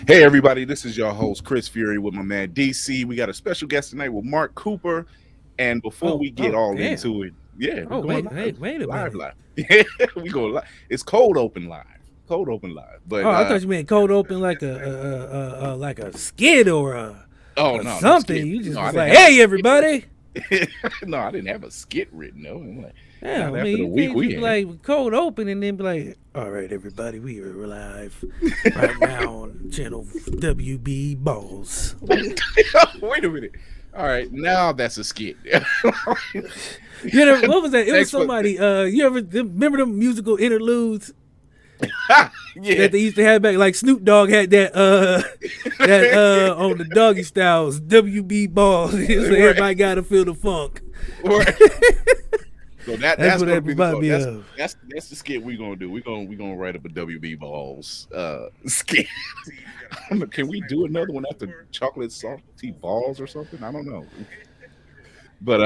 Hey, everybody, this is your host, Chris Fury, with my man DC. We got a special guest tonight with Mark Cooper. And before we get Oh, all damn. into it, yeah, we're Oh, going wait, live. wait, wait a Live, minute. live. Yeah, we go live. It's cold open live. Cold open live. Oh, But, I thought you meant cold open like a skid or oh, a no something. skit. You just No, I was didn't like, have a hey, skit everybody. written. No, I didn't have a skit written. No, I'm like, Yeah, not I after mean, the you week can't we just be in. like cold open and then be like, all right, everybody, we are live right now on channel WB Balls. Wait a minute. All right, now that's a skit. You know, what was that? It was Thanks for somebody, you ever remember them musical interludes yeah. that they used to have back? Like Snoop Dogg had that on the Doggy Styles, WB Balls. So everybody got to feel the funk. Right. So That's that's what gonna that be the remind song. me That's of. that's that's the skit we're gonna do. We're gonna write up a WB balls skit. Can we do another one after chocolate salty balls or something? I don't know. But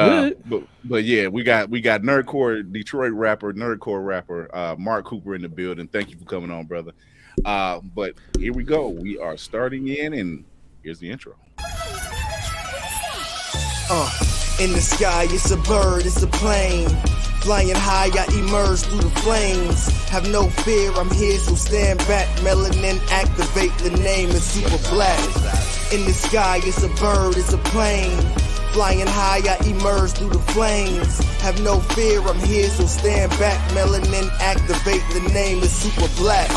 Good. yeah, we got Nerdcore Detroit rapper, Nerdcore rapper, Mark Cooper in the building. Thank you for coming on, brother. But here we go. We are starting in, and here's the intro. Uh, in the sky, it's a bird, it's a plane. Flying high, I emerge through the flames. Have no fear, I'm here, so stand back. Melanin activate, the name is super black. In the sky, it's a bird, it's a plane. Flying high, I emerge through the flames. Have no fear, I'm here, so stand back. Melanin activate, the name is super black.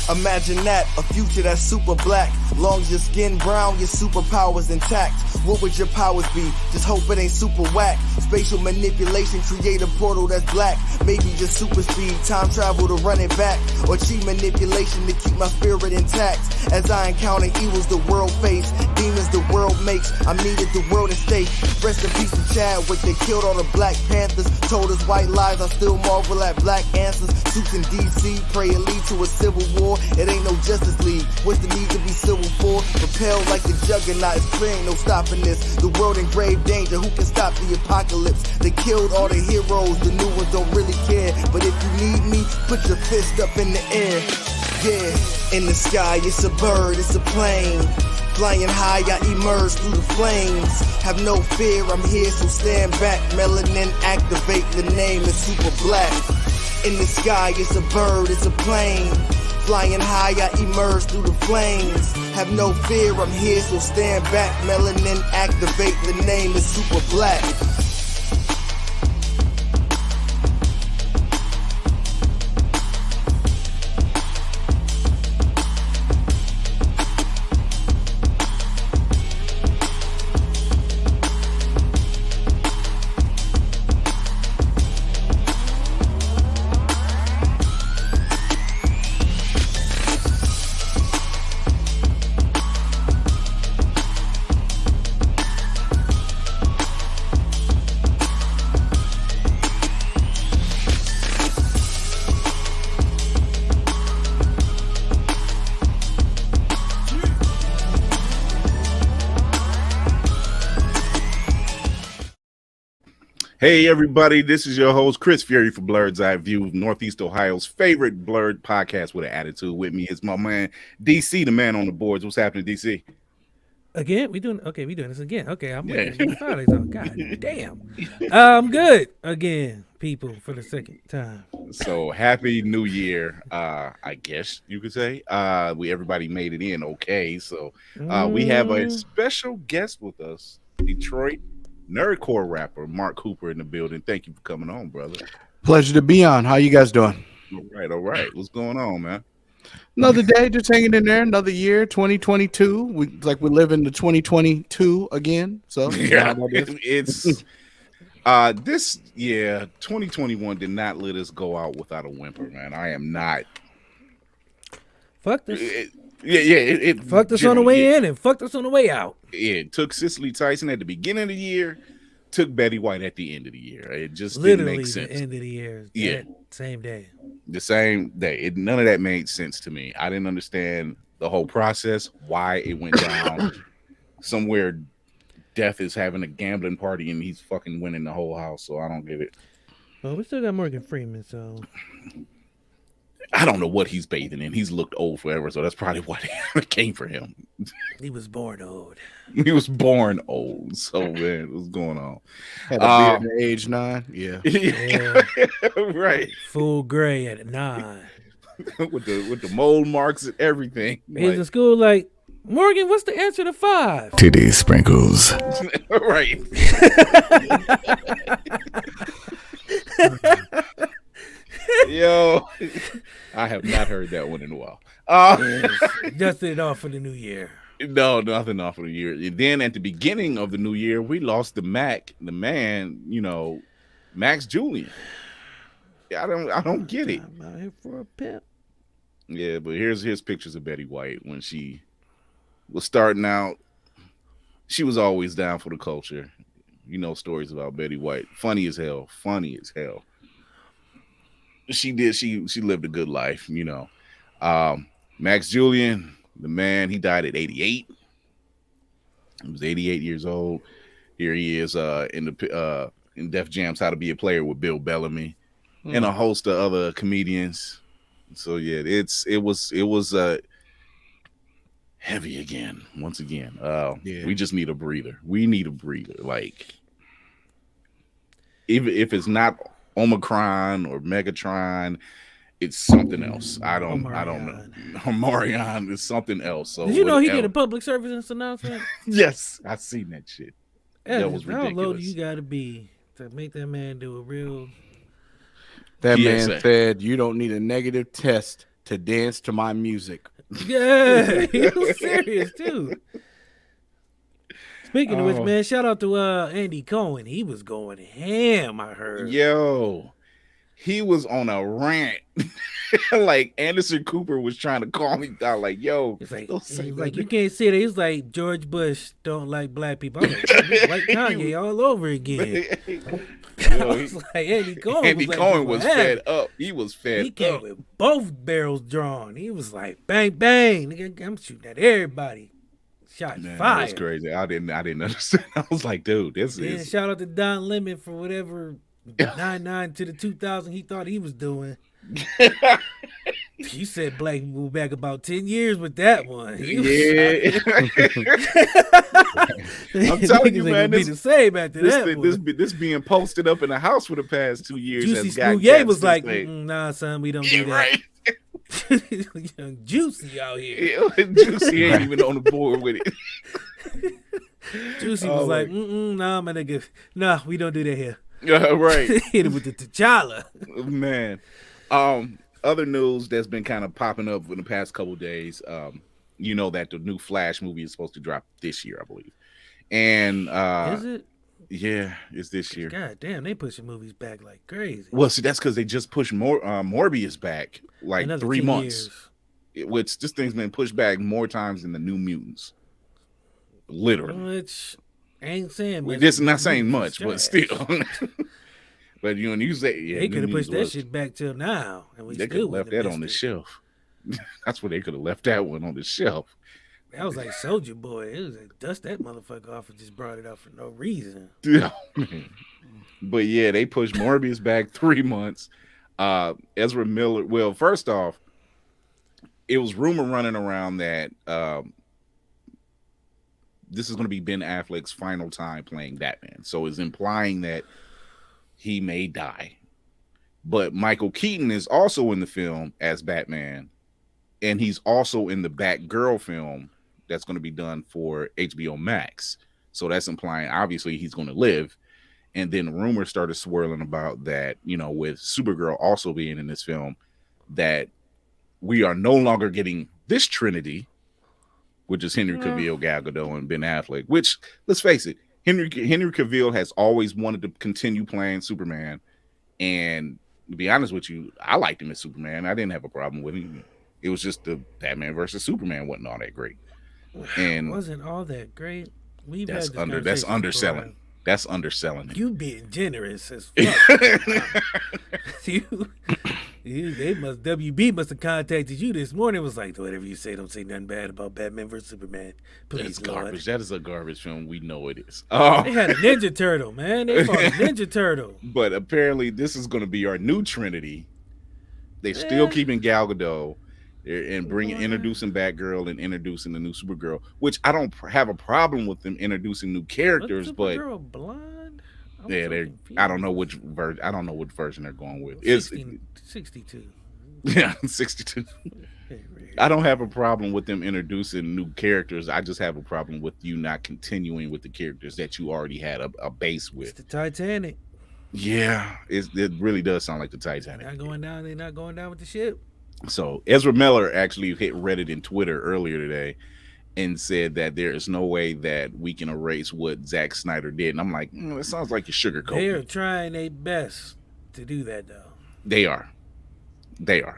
Imagine that, a future that's super black. Long as your skin brown, your superpowers intact. What would your powers be? Just hope it ain't super whack. Spatial manipulation, create a portal that's black. Maybe just super speed, time travel to run it back. Or cheat manipulation to keep my spirit intact. As I encounter evils the world face, demons the world makes. I'm needed the world at stake. Rest in peace to Chadwick, they killed all the Black Panthers. Told us white lies, I still marvel at black answers. Suits in DC, pray it lead to a civil war. It ain't no Justice League, what's the need to be civil for? Propelled like the juggernaut, it's clear ain't no stopping this. The world in grave danger, who can stop the apocalypse? They killed all the heroes, the new ones don't really care. But if you need me, put your fist up in the air. Yeah, in the sky, it's a bird, it's a plane. Flying high, I emerge through the flames. Have no fear, I'm here, so stand back. Melanin activate, the name is super black. In the sky, it's a bird, it's a plane. Flying high, I emerge through the flames. Have no fear, I'm here, so stand back. Melanin activate, the name is super black. Hey, everybody, this is your host, Chris Fury for Blurred's Eye View, Northeast Ohio's favorite blurred podcast with an attitude. With me is my man, DC, the man on the boards. What's happening, DC? Again, we doing this again. Okay, I'm Yeah. looking at Fridays on. God damn. I'm good again, people, for the second time. So happy New Year, I guess you could say. Everybody made it in okay. So we have a Mm, special guest with us, Detroit Nerdcore rapper Mark Cooper in the building. Thank you for coming on, brother. Pleasure to be on. How you guys doing? All right. What's going on, man? Another day, just hanging in there. Another year, 2022. We live in the 2022 again. So you know how that is. It's this year, 2021 did not let us go out without a whimper, man. I am not. fucked us. It Fucked us on the way in and fucked us on the way out. It took Cicely Tyson at the beginning of the year, took Betty White at the end of the year. It just didn't Literally make the sense. end of the year. Yeah. That same day. The same day. None of that made sense to me. I didn't understand the whole process, why it went down. Somewhere Death is having a gambling party and he's fucking winning the whole house, so I don't get it. Well, we still got Morgan Freeman, so I don't know what he's bathing in. He's looked old forever, so that's probably what came for him. He was born old. He was born old. So man, what's going on? Had a beard at age 9. Yeah. Yeah. Right. Full gray at 9. with the mold marks and everything. He's in school like, Morgan, what's the answer to 5? Titty sprinkles. Right. Yo, I have not heard that one in a while. Dusted it off for the new year. No, nothing off of the year. And then at the beginning of the new year, we lost the man, Max Julian. I don't get it. I'm out here for a pimp. Yeah, but here's pictures of Betty White when she was starting out. She was always down for the culture. You know stories about Betty White. Funny as hell. She lived a good life, Max Julian, the man, he died at 88. He was 88 years old. Here he is in Def Jam's How to Be a Player with Bill Bellamy and a host of other comedians. So yeah, it was heavy again. Once again, we just need a breather. We need a breather. Like, if it's not Omicron or Megatron, it's something else. I don't know. Omarion is something else. So did you know he did a public service announcement? Yes, I seen that shit. That was ridiculous. How low do you gotta be to make that man do a real? That man said, "You don't need a negative test to dance to my music." Yeah, he was serious too. Speaking of which, man, shout out to Andy Cohen. He was going ham, I heard. Yo, he was on a rant. Like Anderson Cooper was trying to calm me down. Like, yo, he's like, you can't say that. He's like, George Bush don't like black people. I was like Kanye all over again. Yo, I was like, Andy Cohen was fed up. He was fed up. He came with both barrels drawn. He was like, bang, bang. Nigga, I'm shooting at everybody. Shots fired. That was crazy. I didn't understand. I was like, dude, this is. Shout out to Don Lemon for whatever 99 to the 2000 he thought he was doing. He said black people back about 10 years with that one. Yeah. I'm telling you, man, this the same after this being posted up in the house for the past 2 years. Juicy Spouye was like, nah, son, we don't do that. Right. Young Juicy out here. Juicy ain't even on the board with it. Juicy was like, nah, my nigga, nah, we don't do that here. Right. Hit it with the T'Challa. Man. Other news that's been kind of popping up in the past couple of days, that the new Flash movie is supposed to drop this year, I believe. And is it? Yeah, it's this year. God damn, they pushing movies back like crazy. Well, see, that's because they just pushed Morbius back like another 3 months. Which this thing's been pushed back more times than the New Mutants. Literally. Which ain't saying much. It's not saying much, but still. But you say they could have pushed that shit back till now, and they could have left that on the shelf. That's what they could have left that one on the shelf. That was like Soulja Boy. It was like dust that motherfucker off and just brought it out for no reason. Yeah. But yeah, they pushed Morbius back 3 months. Ezra Miller. Well, first off, it was rumor running around that this is going to be Ben Affleck's final time playing Batman. So it's implying that he may die. But Michael Keaton is also in the film as Batman, and he's also in the Batgirl film that's going to be done for HBO Max. So that's implying obviously he's going to live. And then rumors started swirling about that, with Supergirl also being in this film, that we are no longer getting this Trinity, which is Henry Cavill, Gal Gadot, and Ben Affleck, which, let's face it, Henry Cavill has always wanted to continue playing Superman. And to be honest with you, I liked him as Superman. I didn't have a problem with him. It was just the Batman versus Superman wasn't all that great. And wasn't all that great. That's underselling. That's underselling it. You being generous as fuck. WB must have contacted you this morning. Was like, whatever you say, don't say nothing bad about Batman versus Superman. Please, that's garbage. That is a garbage film. We know it is. They had a Ninja Turtle, man. They fought a Ninja Turtle. But apparently, this is going to be our new Trinity. They're still keeping Gal Gadot and Boy. introducing Batgirl and introducing the new Supergirl, which I don't have a problem with them introducing new characters, but Supergirl blonde? yeah, so I don't know which version. I don't know what version they're going with. 62. Yeah, 62. I don't have a problem with them introducing new characters. I just have a problem with you not continuing with the characters that you already had a base with. It's the Titanic. Yeah, it really does sound like the Titanic. They're not going down with the ship. So Ezra Miller actually hit Reddit and Twitter earlier today and said that there is no way that we can erase what Zack Snyder did. And I'm like, it sounds like you're sugarcoating. They are trying their best to do that, though. They are.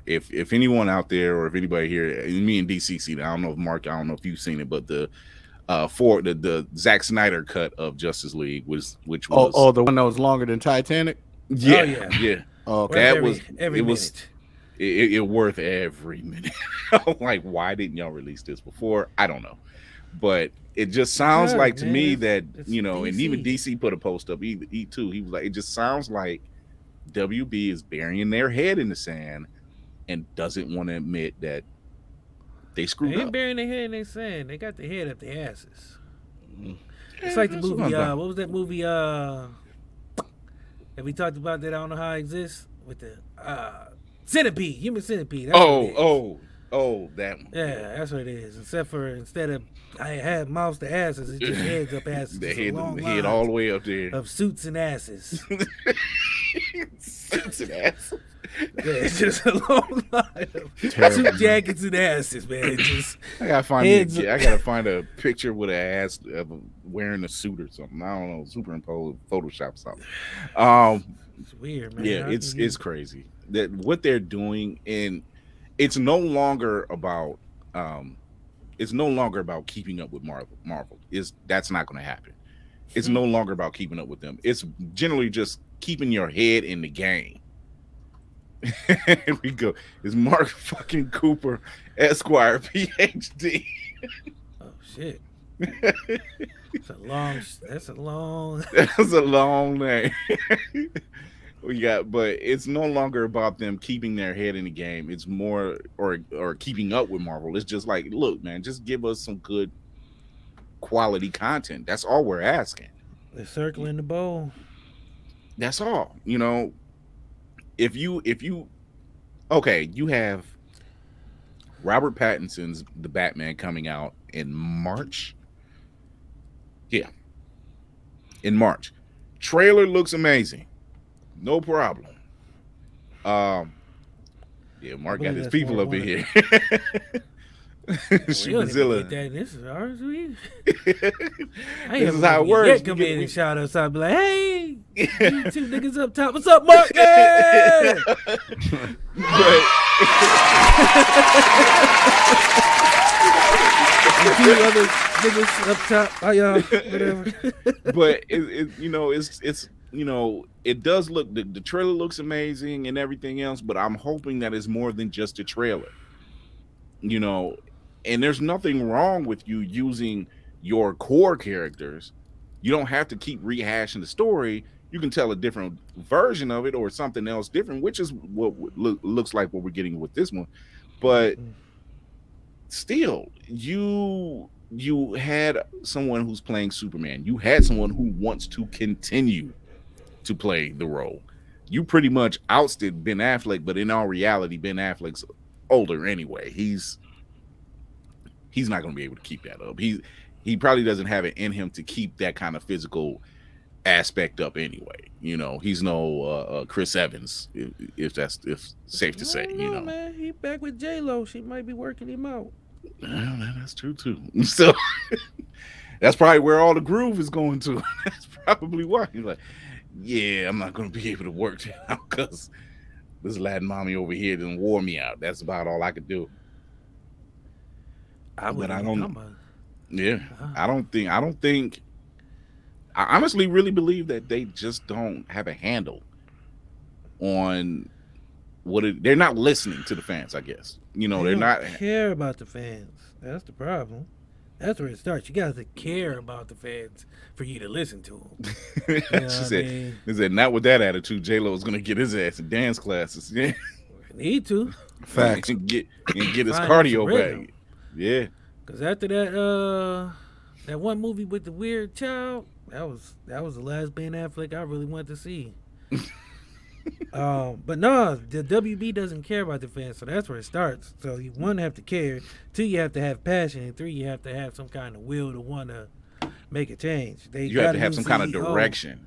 If anyone out there or if anybody here, me and DC see that, I don't know if Mark, I don't know if you've seen it, but the Zack Snyder cut of Justice League which was the one that was longer than Titanic. Yeah. Oh, that every minute. It worth every minute. Like, why didn't y'all release this before? I don't know, but it just sounds like to me that and even DC put a post up. He too. He was like, it just sounds like WB is burying their head in the sand and doesn't want to admit that they screwed up. They ain't burying their head in the sand. They got their head up their asses. It's like the movie. What was that movie? That we talked about that I don't know how it exists with the Centipede, Human Centipede. That's that one. Yeah, that's what it is. Instead of I had mouths to asses, it's just heads up asses. The head all the way up there of suits and asses. Suits and asses. Yeah, it's just a long line of suit jackets and asses, man. It just I gotta find a picture with an ass of wearing a suit or something. I don't know, superimpose Photoshop something. It's weird, man. Yeah, it's crazy that what they're doing, and it's no longer about keeping up with Marvel. That's not going to happen. It's no longer about keeping up with them. It's generally just keeping your head in the game. Here we go. It's Mark fucking Cooper, Esquire, PhD. Oh shit. That's a long name. But it's no longer about them keeping their head in the game. It's more or keeping up with Marvel. It's just like, look, man, just give us some good quality content. That's all we're asking. They're circling the bowl. That's all. If you you have Robert Pattinson's The Batman coming out in March. Yeah. In March. Trailer looks amazing. No problem. Mark got his people up in here. Shubazilla. This is ours. This is how it works. Come in and shout us out, be like, "Hey, you two niggas up top. What's up, Mark?" Yeah! Two other niggas up top. How y'all? Whatever. But it does look. The trailer looks amazing and everything else. But I'm hoping that it's more than just a trailer. And there's nothing wrong with you using your core characters. You don't have to keep rehashing the story. You can tell a different version of it or something else different, which is what looks like what we're getting with this one. But still, you had someone who's playing Superman. You had someone who wants to continue to play the role. You pretty much ousted Ben Affleck, but in all reality, Ben Affleck's older anyway. He's not going to be able to keep that up. He probably doesn't have it in him to keep that kind of physical aspect up anyway. He's no Chris Evans, if safe to say. Man, he back with J-Lo. She might be working him out. Well, that's true too. So that's probably where all the groove is going to. That's probably why he's like, yeah, I'm not going to be able to work that out because this Latin mommy over here didn't wore me out. That's about all I could do. I honestly really believe that they just don't have a handle on they're not listening to the fans, I guess. They're not care about the fans. That's the problem. That's where it starts. You got to care about the fans for you to listen to them. She said, not with that attitude, J-Lo is going to get his ass in dance classes. Yeah. Need to. Facts. and get his Find him some cardio rhythm. back. Yeah. Cause after that one movie with the weird child, that was the last Ben Affleck I really wanted to see. But no, the WB doesn't care about the fans, so that's where it starts. So you one have to care, two you have to have passion, and three you have to have some kind of will to want to make a change. You have to have some kind of direction.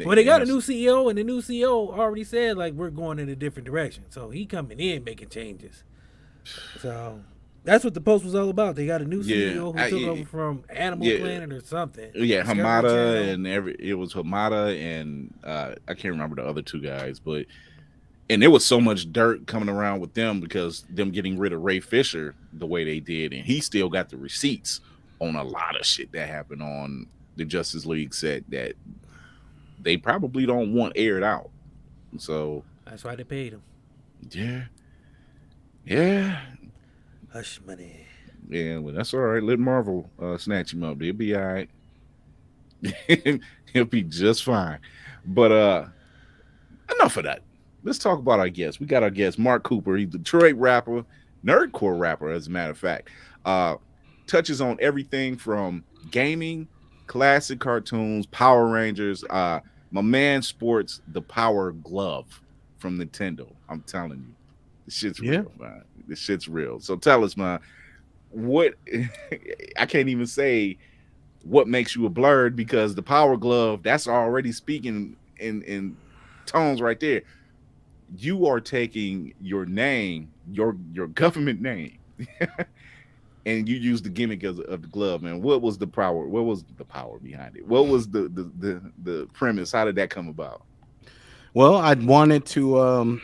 Well, they got a new CEO, and the new CEO already said like we're going in a different direction. So he coming in making changes. So that's what the post was all about. They got a new CEO who took over from Animal Planet or something. Yeah, Hamada and it was Hamada and I can't remember the other two guys, but there was so much dirt coming around with them because them getting rid of Ray Fisher the way they did, and he still got the receipts on a lot of shit that happened on the Justice League set that they probably don't want aired out. So that's why they paid him. Yeah. Hush money. Yeah, well, that's all right. Let Marvel snatch him up. They'll be all right. He'll be just fine. But enough of that. Let's talk about our guest. We got our guest, Mark Cooper. He's a Detroit rapper, Nerdcore rapper, as a matter of fact. Touches on everything from gaming, classic cartoons, Power Rangers. My man sports the Power Glove from Nintendo. I'm telling you. This shit's real, man. This shit's real. So tell us, man, what I can't even say what makes you a blurred because the Power Glove, that's already speaking in tones right there. You are taking your name, your government name, and you use the gimmick of the glove, man. What was the power? What was the power behind it? What was the premise? How did that come about? Well, I wanted to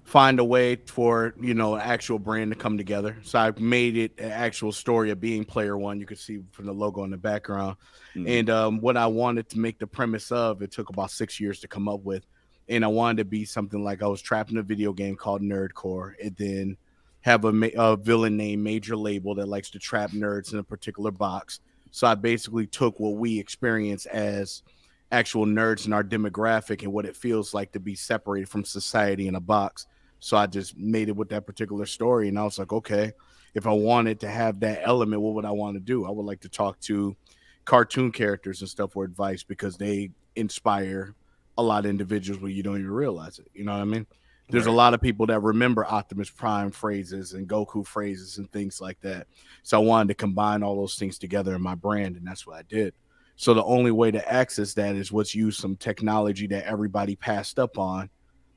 find a way for an actual brand to come together. So I made it an actual story of being Player One. You could see from the logo in the background. And what I wanted to make the premise of, it took about 6 years to come up with. And I wanted to be something like I was trapped in a video game called Nerdcore, and then have a villain named Major Label that likes to trap nerds in a particular box. So I basically took what we experience as actual nerds in our demographic and what it feels like to be separated from society in a box. So I just made it with that particular story. And I was like, okay, if I wanted to have that element, what would I want to do? I would like to talk to cartoon characters and stuff for advice because they inspire a lot of individuals where you don't even realize it. You know what I mean? There's a lot of people that remember Optimus Prime phrases and Goku phrases and things like that. So I wanted to combine all those things together in my brand, and that's what I did. So the only way to access that is what's used some technology that everybody passed up on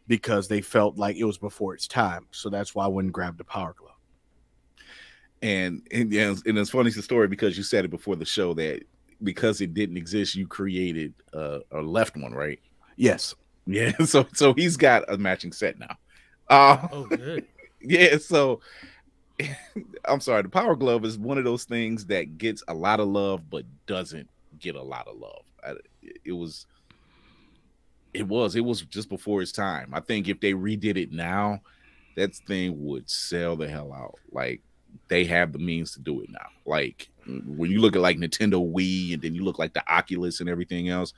because they felt like it was before its time. So that's why I wouldn't grab the Power Glove. And it's funny the story because you said it before the show that because it didn't exist, you created a left one, right? Yes. Yeah. So he's got a matching set now. Oh, good. Yeah. So I'm sorry. The Power Glove is one of those things that gets a lot of love, but doesn't get a lot of love. It was just before its time. I think if they redid it now, that thing would sell the hell out. Like they have the means to do it now. Like when you look at like Nintendo Wii and then you look like the Oculus and everything else,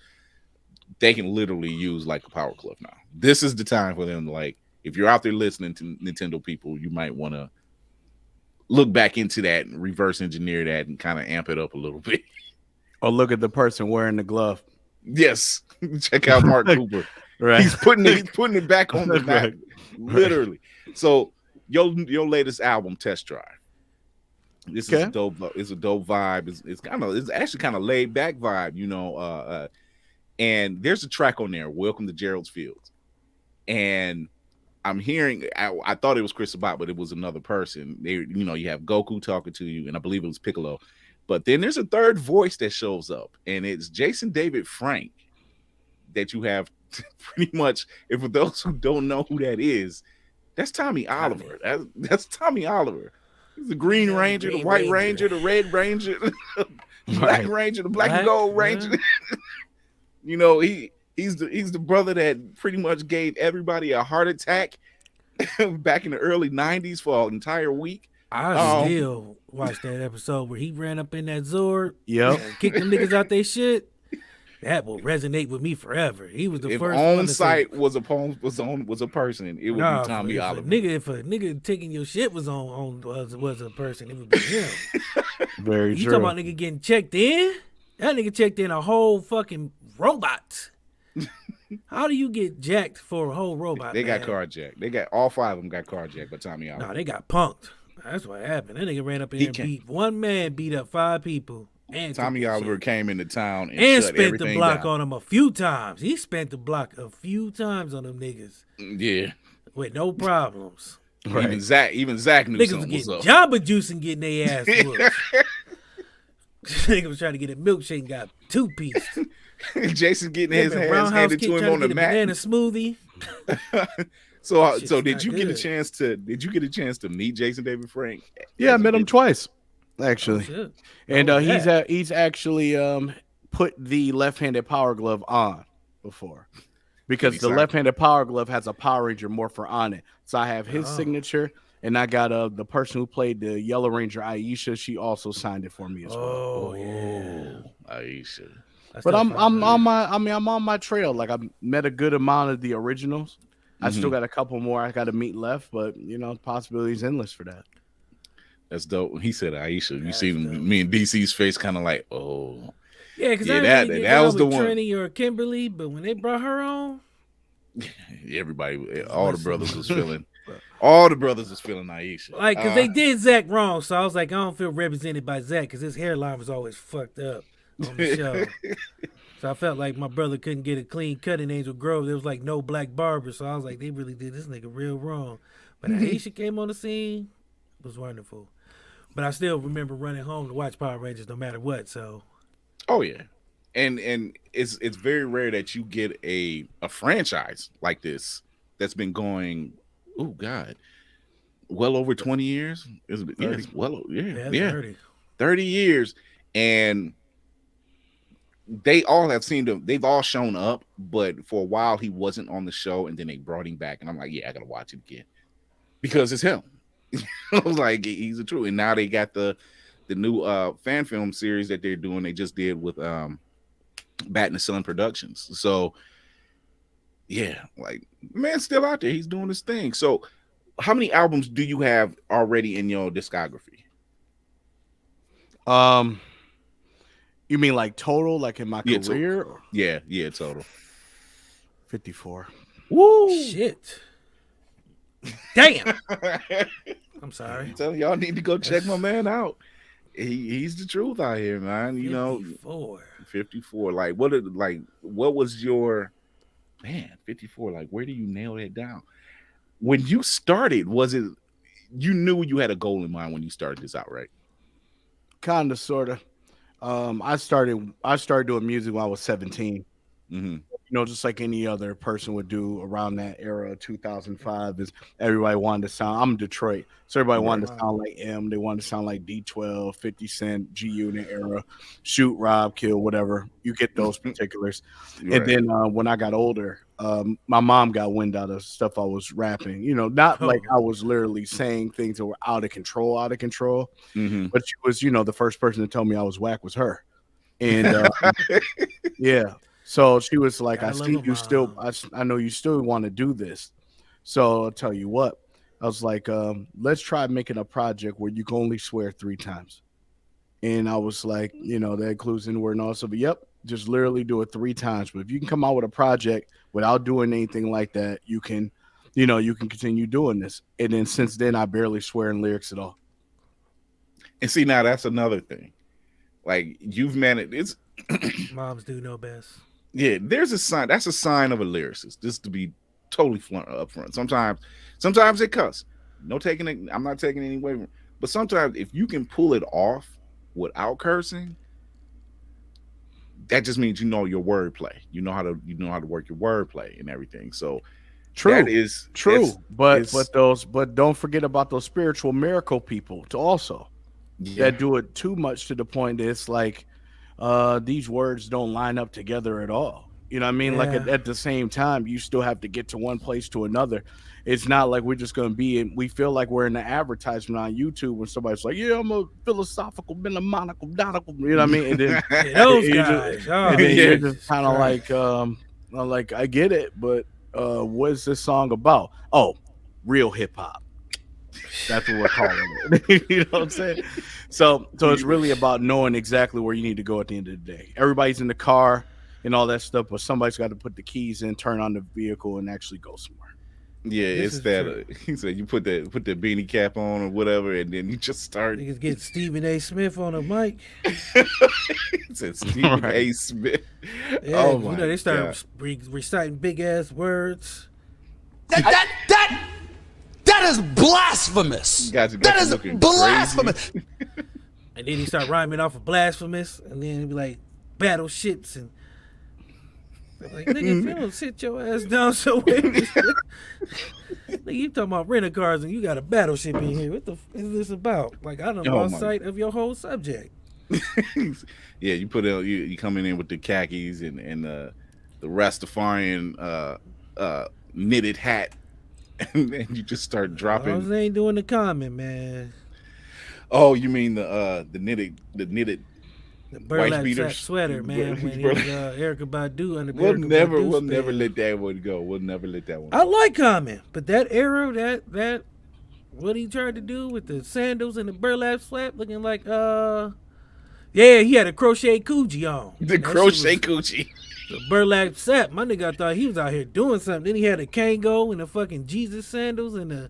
they can literally use like a Power Glove now. This is the time for them. Like if you're out there listening to Nintendo people, you might want to look back into that and reverse engineer that and kind of amp it up a little bit. Or look at the person wearing the glove. Yes, check out Mark Cooper. Right, he's putting it back on the map, literally. So your latest album, Test Drive. This is a dope. It's a dope vibe. It's actually kind of laid back vibe, and there's a track on there, "Welcome to Gerald's Fields," and I'm hearing. I thought it was Chris Sabat, but it was another person. You have Goku talking to you, and I believe it was Piccolo. But then there's a third voice that shows up, and it's Jason David Frank that you have pretty much. And for those who don't know who that is, that's Tommy Oliver. That's Tommy Oliver. He's the Green Ranger, the White Ranger, the Red Ranger, the Black Ranger, the Black and Gold Ranger. He's the brother that pretty much gave everybody a heart attack back in the early 90s for an entire week. I still watched that episode where he ran up in that Zord. Yep. Kicked them niggas out their shit. That will resonate with me forever. He was the If first on one to say, site was a person, it would be nah, Tommy if a Oliver. nigga taking your shit was was a person, it would be him. Very You true. talking about nigga getting checked in? That nigga checked in a whole fucking robot. How do you get jacked for a whole robot? They got man? carjacked. They got all 5 of them got carjacked by Tommy Oliver. Nah, they got punked. That's what happened. That nigga ran up in there and beat one man, beat up 5 people. And Tommy Oliver came into town and shut spent everything the block down. on him a few times. He spent the block a few times on them niggas. Yeah, with no problems. Right. Even Zach knew niggas something was was getting up. Jamba Juice and getting their ass whooped. Nigga was trying to get a milkshake and got 2-piece. Jason getting his hands handed to him on the mat. Banana smoothie. So did you get a chance to meet Jason David Frank? Yeah, I met him twice, actually. Oh, and he's actually put the left-handed Power Glove on before, because the left-handed Power Glove has a Power Ranger morpher on it. So I have his signature, and I got the person who played the Yellow Ranger, Aisha. She also signed it for me as well. Oh yeah, Aisha. But I'm on my trail. Like, I met a good amount of the originals. I still got a couple more I got to meet left, but possibilities endless for that. That's dope. When he said Aisha, you see me and DC's face kind of like, oh. Yeah, because that was the one. Trini or Kimberly, but when they brought her on, everybody, all the brothers was feeling. All the brothers was feeling Aisha. Like, because they did Zach wrong, so I was like, I don't feel represented by Zach because his hairline was always fucked up on the show. So I felt like my brother couldn't get a clean cut in Angel Grove. There was like no black barber, so I was like, they really did this nigga real wrong. But Aisha came on the scene, it was wonderful. But I still remember running home to watch Power Rangers no matter what. So, oh yeah, and it's very rare that you get a franchise like this that's been going. Oh God, well over 20 years. It's 30 years, and they all have seen them. They've all shown up, but for a while he wasn't on the show, and then they brought him back, and I'm like, yeah, I gotta watch it again because it's him. I was like, he's the truth. And now they got the new fan film series that they're doing. They just did with Bat and the Sun Productions. So yeah, like, man's still out there. He's doing his thing. So how many albums do you have already in your discography? You mean like total, like in my career? Yeah, total. 54. Woo! Shit. Damn. I'm sorry. I'm telling y'all need to go check my man out. He's the truth out here, man. 54. Like, what was your 54? Like, where do you nail that down? When you started, was it you knew you had a goal in mind when you started this out, right? Kind of, sort of. I started doing music when I was 17. Just like any other person would do around that era, 2005, is everybody wanted to sound. I'm Detroit, so everybody wanted to sound like M. They wanted to sound like D12, 50 Cent, G Unit era, Shoot, Rob, Kill, whatever. You get those particulars. Right. And then when I got older, my mom got wind out of stuff I was rapping. Not like I was literally saying things that were out of control. But she was, the first person to tell me I was whack was her. And yeah. So she was like, I see you still, I know you still want to do this. So I'll tell you what, I was like, let's try making a project where you can only swear 3 times. And I was like, that includes N-word and also, but yep, just literally do it 3 times. But if you can come out with a project without doing anything like that, you can continue doing this. And then since then, I barely swear in lyrics at all. And see, now that's another thing. Like, you've managed, it's moms do know best. Yeah, there's a sign. That's a sign of a lyricist. Just to be totally upfront. Sometimes they cuss. No taking it. I'm not taking it any way. But sometimes if you can pull it off without cursing, that just means you know your wordplay. You know how to work your wordplay and everything. So true, that is true. But don't forget about those spiritual miracle people to also that do it too much to the point that it's like. These words don't line up together at all. You know what I mean? Like Yeah. at the same time, you still have to get to one place to another. It's not like we're just going to be in, we feel like we're in the advertisement on YouTube when somebody's like, yeah, I'm a philosophical, mnemonical, nautical, you know what I mean? And then Yeah, those you guys. just, Oh, and then you're Jesus just kind of Christ. like, I get it, but what's this song about? Oh, real hip hop. That's what we're calling it. You know what I'm saying? So it's really about knowing exactly where you need to go at the end of the day. Everybody's in the car and all that stuff, but somebody's got to put the keys in, turn on the vehicle, and actually go somewhere. Yeah, This it's is that. true. He said you put the beanie cap on or whatever, and then you just start. Niggas get Stephen A. Smith on a mic. He said Stephen Right. A. Smith. Yeah, Oh 'cause my you know they start God. reciting big ass words. That is blasphemous. Got you That is looking blasphemous. And then he start rhyming off of blasphemous, and then he'd be like battleships and like, nigga, if you don't sit your ass down somewhere, nigga, you talking about rental cars and you got a battleship in here. What the is this about? Like, I don't Oh lost my- sight of your whole subject. Yeah, you put in you coming in with the khakis and the Rastafarian knitted hat, and then you just start I dropping. ain't doing the comment, man. Oh, you mean the knitted The burlap beaters. sweater, man. When he was Erica Badu under We'll Erykah never Badu's never spell. let that one go. We'll never let that one I go. like Common, but that era, that what he tried to do with the sandals and the burlap slap, looking like yeah, he had a crochet coochie on. The That shit crochet was coochie. the burlap slap. My nigga, I thought he was out here doing something. Then he had a Kango and the fucking Jesus sandals and the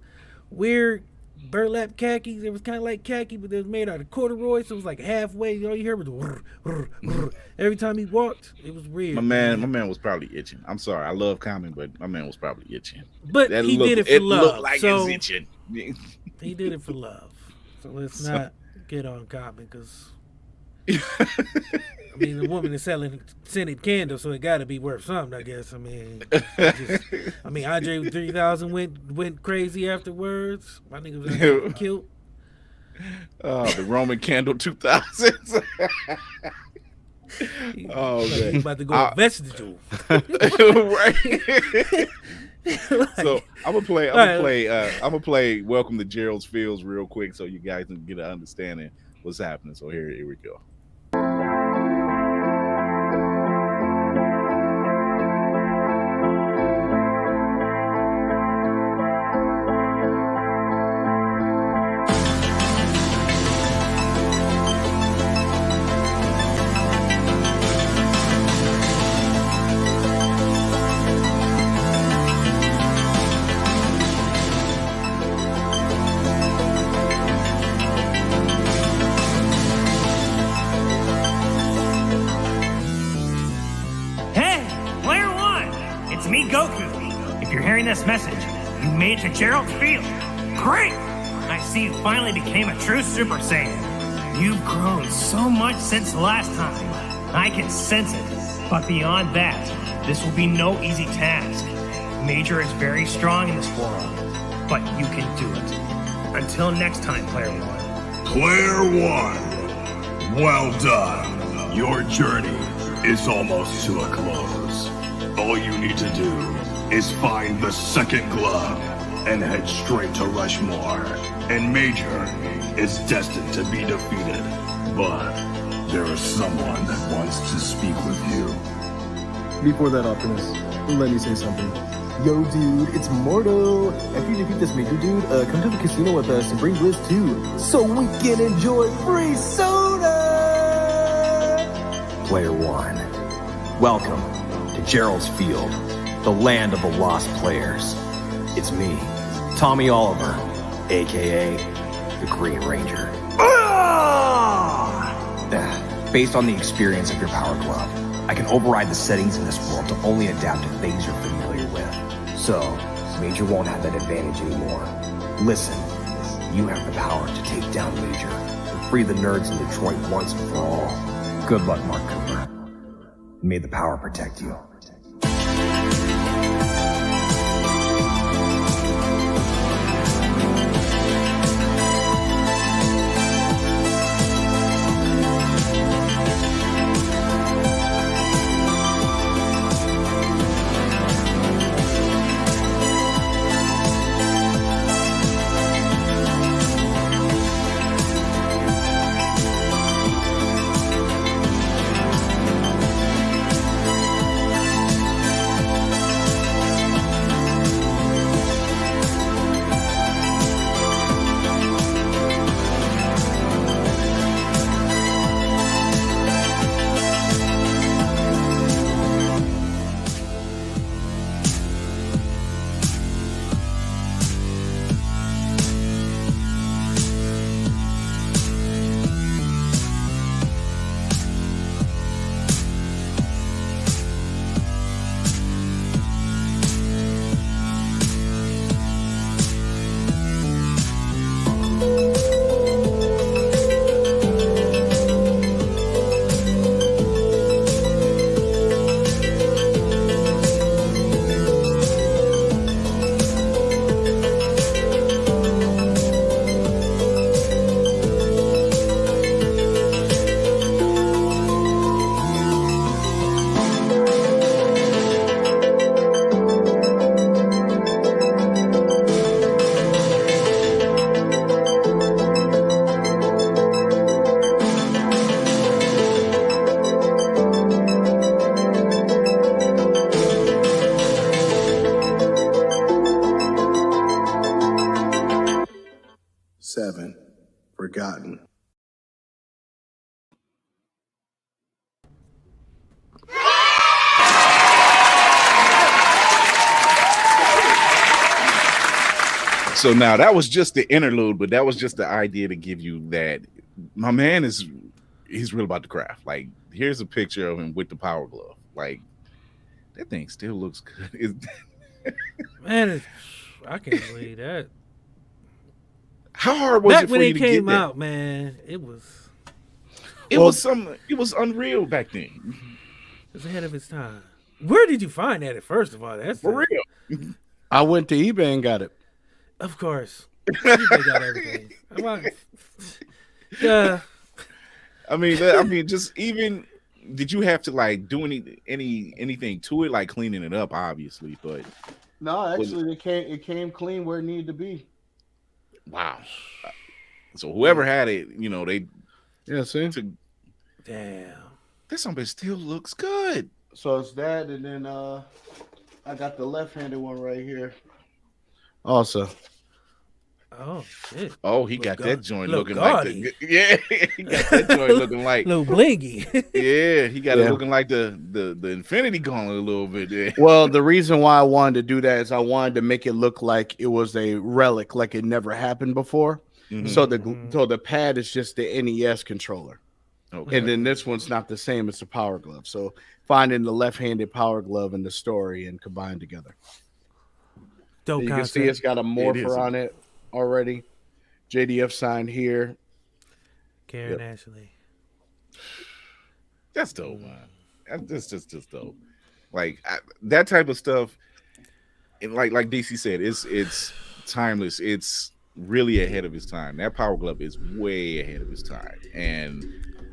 weird burlap khakis. It was kind of like khaki, but it was made out of corduroy, so it was like halfway. All you heard was whir, whir, whir. Every time he walked. It was weird. My man was probably itching. I'm sorry, I love Common, but my man was probably itching. But That he look- did it for it love. looked like so it's itching. he did it for love. So let's not get on Common, because I mean the woman is selling scented candles, so it got to be worth something, I guess. I mean, Andre 3000 went crazy afterwards. My nigga was out there killed. The Roman Candle 2000s. Oh Like, man, he about to go vegetable. right. Like, So I'm gonna play. Right. I'm gonna play "Welcome to Gerald's Fields" real quick, so you guys can get an understanding what's happening. So here we go. Hey, Player One! It's me, Goku. If you're hearing this message, you made it to Gerald's Field. Great! I see you finally became a true Super Saiyan. You've grown so much since the last time. I can sense it. But beyond that, this will be no easy task. Major is very strong in this world, but you can do it. Until next time, Player One. Player one, well done. Your journey is almost to a close. All you need to do is find the second glove and head straight to Rushmore. And Major is destined to be defeated. But there is someone that wants to speak with you. Before that, Optimus, let me say something. Yo, dude, it's Mordo. After you defeat this Major dude, come to the casino with us and bring Blizz too, so we can enjoy free soda! Player one, welcome to Gerald's Field, the land of the lost players. It's me, Tommy Oliver, aka the Green Ranger. Based on the experience of your Power Glove, I can override the settings in this world to only adapt to things you're familiar with. So, Major won't have that advantage anymore. Listen, you have the power to take down Major and free the nerds in Detroit once and for all. Good luck, Mark Cooper. May the power protect you. So now that was just the interlude, but that was just the idea to give you that my man he's real about the craft. Like, here's a picture of him with the power glove. Like, that thing still looks good. Man, I can't believe that. How hard was Back it for when you it to came get that? out, man, it was It was unreal back then. ahead of its time. Where did you find that? First of all, that's For real. I went to eBay and got it. Of course, eBay got everything. Yeah. I mean, just even did you have to like do anything to it, like cleaning it up, obviously, but No, actually, it came clean where it needed to be. wow. So whoever had it, they see. Damn. This something still looks good. So it's that, and then I got the left-handed one right here. Also. Oh shit! Oh, he got that joint looking gaudy. like he got that joint looking like little blingy. Yeah, he got it looking like the Infinity Gauntlet a little bit there. Well, the reason why I wanted to do that is I wanted to make it look like it was a relic, like it never happened before. Mm-hmm. So the pad is just the NES controller. Okay. And then this one's not the same as the Power Glove. So finding the left-handed Power Glove in the story and combined together. Dope you concept. can see it's got a morpher on it already. JDF signed here. Karen Ashley. That's dope, man. That's just dope. Like that type of stuff. And like DC said, it's timeless. It's really ahead of its time. That Power Glove is way ahead of its time. And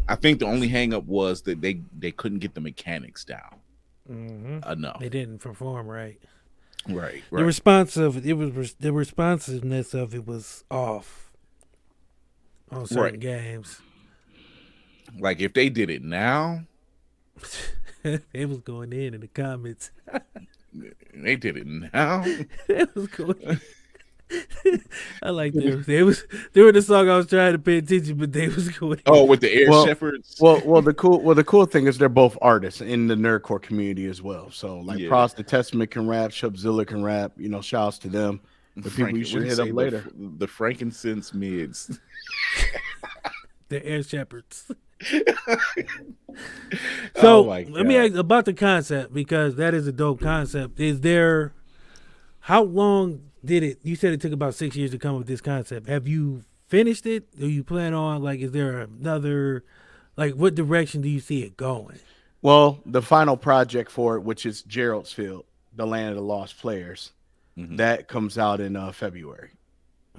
I think the only hang up was that they couldn't get the mechanics down enough. They didn't perform right. Right. The responsiveness of it was off on certain games. Like if they did it now, they was going in the comments. They did it now. It was going. I like them. They were the song I was trying to pay attention, but they was going. Oh, with the Air Shepherds. Well, the cool thing is they're both artists in the Nerdcore community as well. So like, Prost the Testament can rap, Shubzilla can rap. Shouts to them. The people you should hit up later. The frankincense mids. The Air Shepherds. So let me ask about the concept, because that is a dope concept. How long did it? You said it took about 6 years to come up with this concept. Have you finished it? Do you plan on, like, is there another, like, what direction do you see it going? Well, the final project for it, which is Gerald's Field, the Land of the Lost Players, that comes out in February.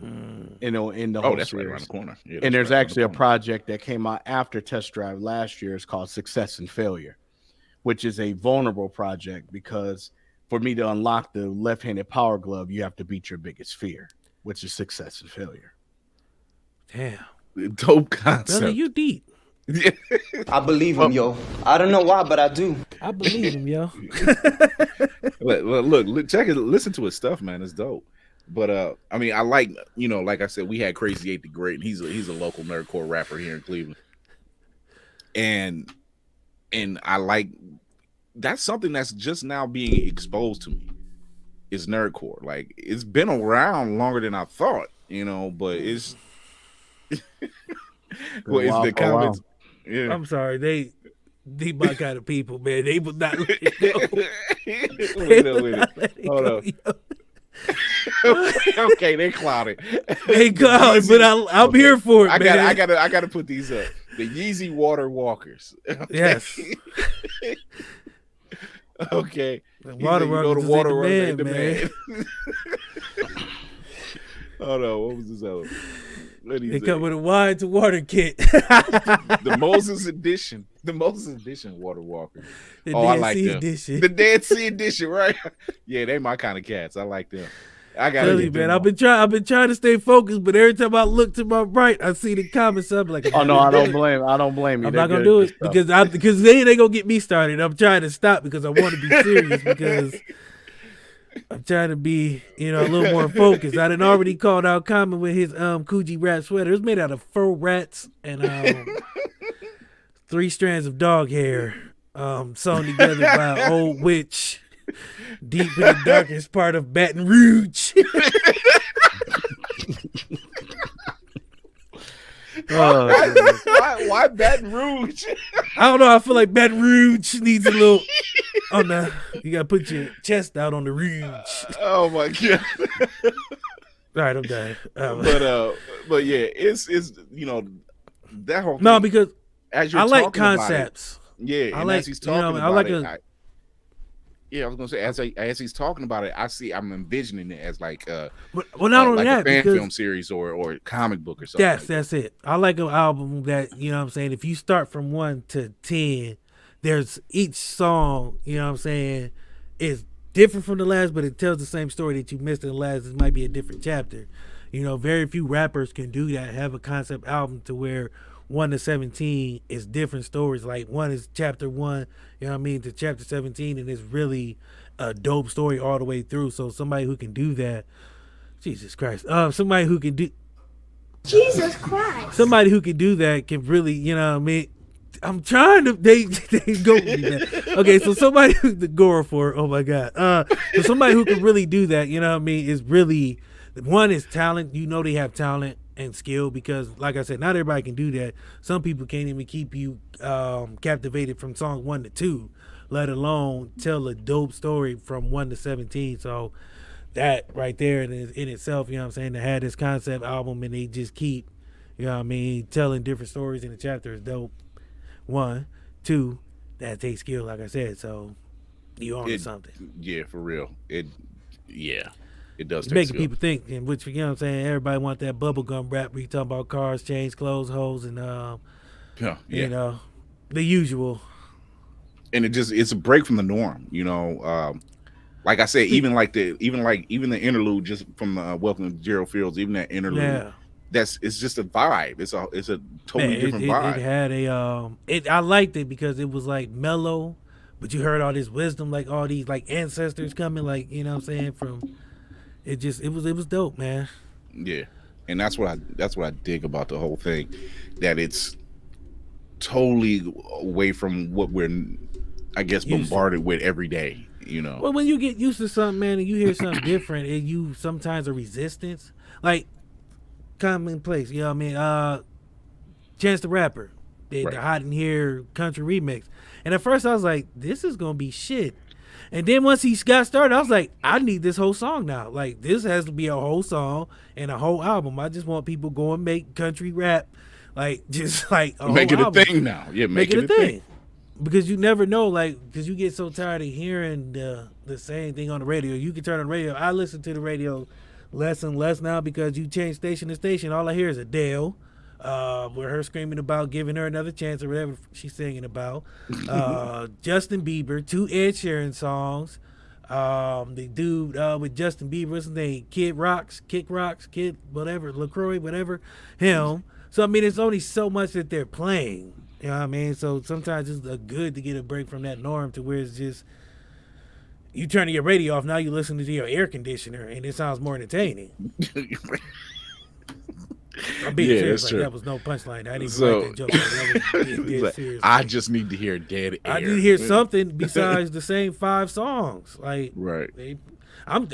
In the whole that's series. right around the corner. Yeah, and there's actually a project that came out after Test Drive last year. It's called Success and Failure, which is a vulnerable project because for me to unlock the left-handed Power Glove, you have to beat your biggest fear, which is success and failure. Damn. Dope concept. Brother, you deep. I believe him, yo. I don't know why, but I do. I believe him, yo. Look, check it. Listen to his stuff, man. It's dope. But I mean, I like, like I said, we had Crazy 8 the Great, and he's a local nerdcore rapper here in Cleveland, and I like that's something that's just now being exposed to me. Is nerdcore. Like, it's been around longer than I thought, but it's well, it's the comments. Yeah. I'm sorry, they my kind of people, man. They would not let it go. Hold on. Okay, they clouded. They clouded, but I'm here for it, man. I gotta put these up. The Yeezy Water Walkers. Okay. Yes. Okay. The water walkers in man. Hold on, what was this other? They come with a wine to water kit. The Moses edition. The Moses edition water walker. I like them. Edition. The Dead Sea edition, right? Yeah, they my kind of cats. I like them. I got you, man. I've been trying to stay focused, but every time I look to my right, I see the comments up like. Oh no, I don't blame you. I'm not gonna do it because they gonna get me started. I'm trying to stop because I want to be serious because I'm trying to be a little more focused. I done already called out Common with his Coogee rat sweater. It's made out of fur rats and 3 strands of dog hair sewn together by an old witch deep in the darkest part of Baton Rouge. Why Baton Rouge? I don't know. I feel like Baton Rouge needs a little on the. You gotta put your chest out on the rouge. Oh my god! All right, I'm done. But yeah, it's that whole thing, no, because as you're I like talking about concepts. it, I and like, as he's talking I about like it, I was gonna say as he's talking about it, I'm envisioning it as like well, not only like that, a fan because film series or comic book or something. that's it. I like an album that, you know what I'm saying, if you start from 1 to 10, there's each song, you know what I'm saying, is different from the last, but it tells the same story that you missed in the last. It might be a different chapter. You know, very few rappers can do that, have a concept album to where 1 to 17 is different stories. Like 1 is chapter 1, you know what I mean, to chapter 17, and it's really a dope story all the way through. So somebody who can do that, Jesus Christ, somebody who can do Jesus Christ, somebody who can do that can really, you know what I mean. I'm trying to they go with me, man. Okay, so somebody who the gore for, oh my god, so somebody who can really do that, you know what I mean, is really, 1 is talent. You know they have talent and skill, because like I said, not everybody can do that. Some people can't even keep you captivated from song 1 to 2, let alone tell a dope story from 1 to 17. So that right there in itself, you know what I'm saying, to have this concept album and they just keep, you know what I mean, telling different stories in the chapter is dope. 1, 2, that takes skill, like I said. So you on to something. Yeah, for real. It does take making skill. people think, and which, you know what I'm saying, everybody want that bubblegum rap where you talk about cars, chains, clothes, hoes, and you know, the usual. And it's a break from the norm, you know. Like I said, even the interlude just from Welcome to Gerald Fields, even that interlude, Yeah. it's just a vibe. It's a totally different vibe. It had a I liked it because it was like mellow, but you heard all this wisdom, like all these like ancestors coming, like, you know what I'm saying, from it was dope, man. Yeah. And that's what I dig about the whole thing, that it's totally away from what we're, I guess, bombarded with every day, you know. Well, when you get used to something, man, and you hear something different, and you sometimes a resistance, like commonplace, you know what I mean? Chance the Rapper did the Hot in Here country remix, and at first I was like, this is gonna be shit. And then once he got started, I was like, I need this whole song now. Like, this has to be a whole song and a whole album. I just want people go and make country rap, like, just like a make whole it album. a thing now. Yeah, make it a thing. Because you never know, like, because you get so tired of hearing the same thing on the radio. You can turn on the radio. I listen to the radio less and less now because you change station to station. All I hear is Adele, with her screaming about giving her another chance or whatever she's singing about. Justin Bieber, 2 Ed Sheeran songs. The dude with Justin Bieber, what's his name? Kid whatever, LaCroix, whatever, him. So I mean, it's only so much that they're playing. You know what I mean? So sometimes it's good to get a break from that norm to where it's just you turning your radio off, now you listen to your air conditioner and it sounds more entertaining. I'm being serious, like, that was no punchline. I didn't even write that joke. That was being dead serious. I just need to hear dead air. I need to hear something besides the same 5 songs. Like, right. I'm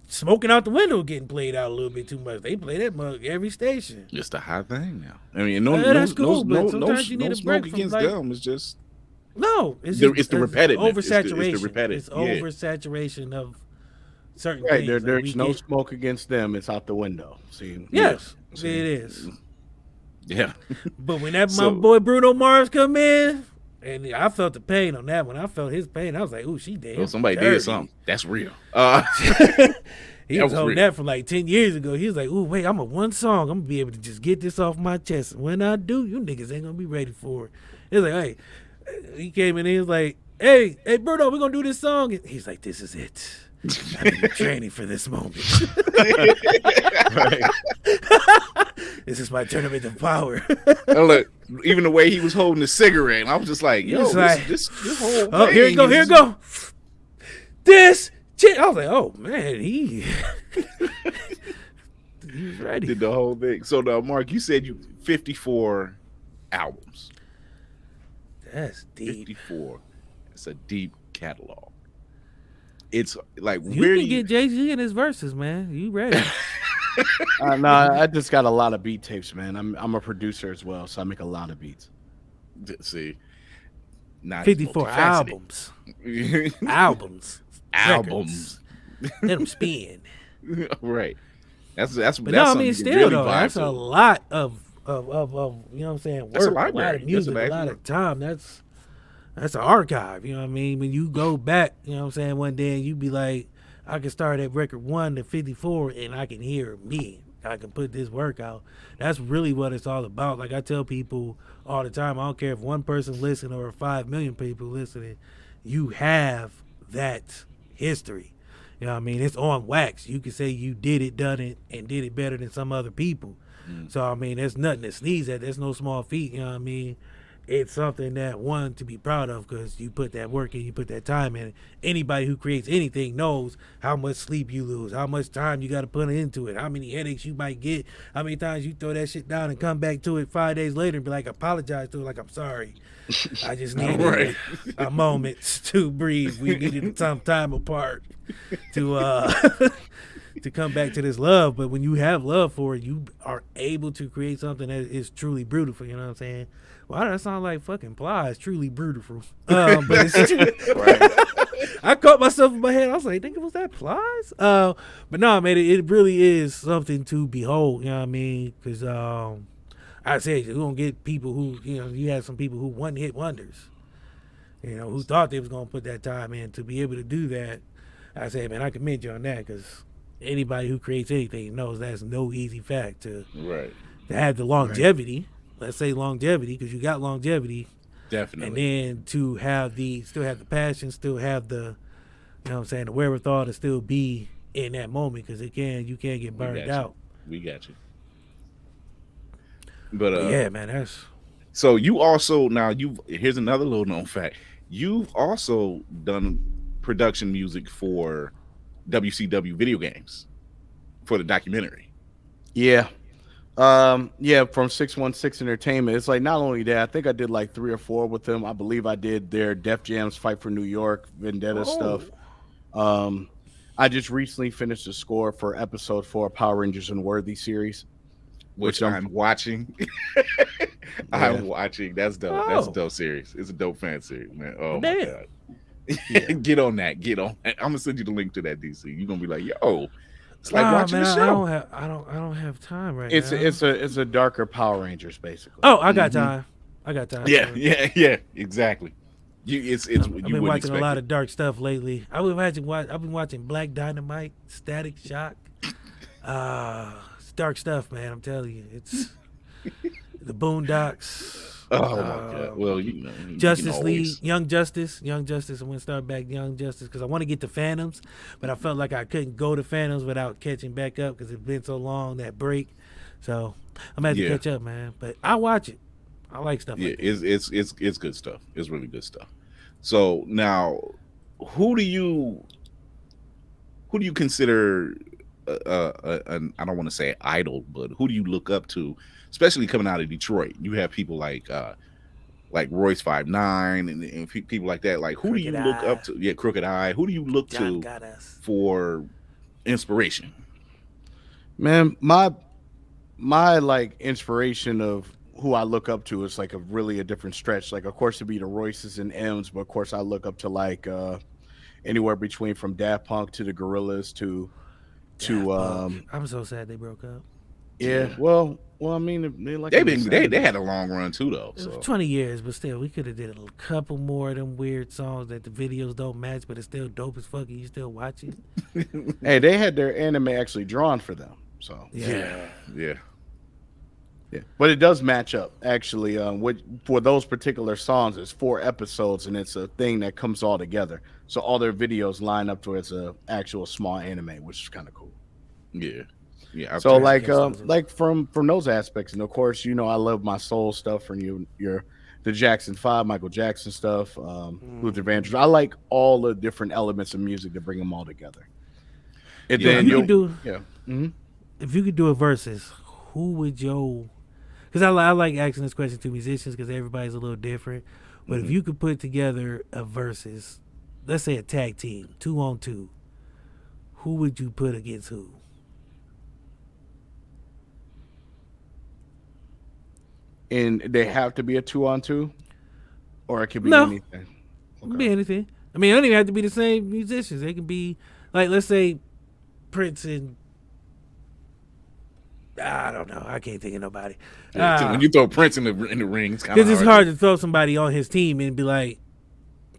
smoking out the window getting played out a little bit too much. They play that mug every station. It's the high thing now. I mean, that's cool, but sometimes you need a break from, against like, them. It's just it's the repetitive oversaturation. It's the repetitive. It's oversaturation of certain right, things. there's no smoke against them. It's out the window. See, yes, it is. Yeah, but when my boy Bruno Mars come in, and I felt the pain on that one. I felt his pain. I was like, "Ooh, she damn." Well, somebody dirty. did something. That's real. He was holding that from like 10 years ago. He was like, "Ooh, wait, I'm a one song. I'm gonna be able to just get this off my chest. And when I do, you niggas ain't gonna be ready for it." It was like, "Hey," he came in. He was like, "Hey, Bruno, we're gonna do this song." And he's like, "This is it. I've been training for this moment. This is my tournament of power." Look, even the way he was holding the cigarette, I was just like, "Yo, this whole oh, here you go, here you go. This shit." I was like, "Oh man, he's ready." Did the whole thing. So, Mark, you said you 54 albums. That's deep. 54. It's a deep catalog. It's like you can get Jay-Z in his verses, man. You ready? No, I just got a lot of beat tapes, man. I'm a producer as well, so I make a lot of beats. See, now he's 54 multifaceted. albums, Albums. Let them spin. Right. That's But no, I mean, something you still really though, vibe that's to. a lot of you know what I'm saying. Work, That's a lot library. of music, That's a lot of time. That's an archive. You know what I mean? When you go back, you know what I'm saying, one day and you be like, I can start at record 1 to 54 and I can hear me. I can put this work out. That's really what it's all about. Like I tell people all the time, I don't care if one person listening or 5 million people listening, you have that history. You know what I mean? It's on wax. You can say you did it, done it, and did it better than some other people. So, I mean, there's nothing to sneeze at. There's no small feat. You know what I mean? It's something that one to be proud of because you put that work in, you put that time in. Anybody who creates anything knows how much sleep you lose, how much time you got to put into it, how many headaches you might get, how many times you throw that shit down and come back to it 5 days later and be like, apologize to it, like, I'm sorry. I just needed a moment to breathe. We needed some time apart to to come back to this love. But when you have love for it, you are able to create something that is truly beautiful. You know what I'm saying? Wow, that sounds like fucking Ply. It's truly beautiful. But it's I caught myself in my head. I was like, "Think was that Plies?" But no, man, it really is something to behold. You know what I mean? Because I said you're gonna get people who, you know, you have some people who one hit wonders. You know, who thought they was gonna put that time in to be able to do that. I said, man, I commend you on that because anybody who creates anything knows that's no easy fact to have the longevity. Right. Let's say longevity, because you got longevity. Definitely. And then to have still have the passion, still have the, you know what I'm saying, the wherewithal to still be in that moment, because you can't get burned out. We got you. But yeah, man, that's. So you also, here's another little known fact. You've also done production music for WCW video games for the documentary. Yeah. From 616 Entertainment. It's like not only that, I think I did like 3 or 4 with them. I believe I did their Def Jam's Fight for New York, Vendetta stuff. I just recently finished the score for episode 4 Power Rangers Unworthy series, which I'm watching. I'm watching. That's dope. That's a dope series. It's a dope fan series, man. Oh my god. Get on that. I'm gonna send you the link to that, DC. You're gonna be like, yo, it's like watching the show. I don't have time right now. It's a darker Power Rangers, basking. Oh, I got time. Yeah, exactly. I've been watching a lot of dark stuff lately. I've been watching Black Dynamite, Static Shock. It's dark stuff, man. I'm telling you, it's the Boondocks. Oh my god! Well, you know, Justice League, Young Justice. I'm gonna start back Young Justice because I want to get to Phantoms, but I felt like I couldn't go to Phantoms without catching back up because it's been so long, that break. So I'm gonna have to catch up, man. But I watch it. I like stuff. Yeah, like that. It's good stuff. It's really good stuff. So now, who do you consider? I don't want to say idol, but who do you look up to? Especially coming out of Detroit, you have people like Royce 5'9" and people like that. Like, who do you look up to? Yeah, Crooked Eye. Who do you look to for inspiration? Man, my like inspiration of who I look up to is like a different stretch. Like, of course, it'd be the Royces and M's, but of course, I look up to like anywhere between from Daft Punk to the Gorillaz to I'm so sad they broke up. Yeah, well, I mean, they had a long run too, though. So. 20 years, but still, we could have did a couple more of them weird songs that the videos don't match, but it's still dope as fuck. And you still watch it. Hey, they had their anime actually drawn for them, so yeah. But it does match up actually. For those particular songs, it's 4 episodes, and it's a thing that comes all together. So all their videos line up to it's a actual small anime, which is kind of cool. Yeah. Yeah. So like from those aspects, and of course, you know, I love my soul stuff from the Jackson 5, Michael Jackson stuff, Luther Vandross. I like all the different elements of music to bring them all together. And then if you could do a versus, who would your? Because I like asking this question to musicians because everybody's a little different. But if you could put together a versus, let's say a tag team, 2-on-2, who would you put against who? And they have to be a 2-on-2, or it could be No, anything. it can be anything. I mean, it don't even have to be the same musicians. They can be like, let's say, Prince and I don't know. I can't think of nobody. Yeah, when you throw Prince in the ring, it's kind of Because it's hard to throw somebody on his team and be like,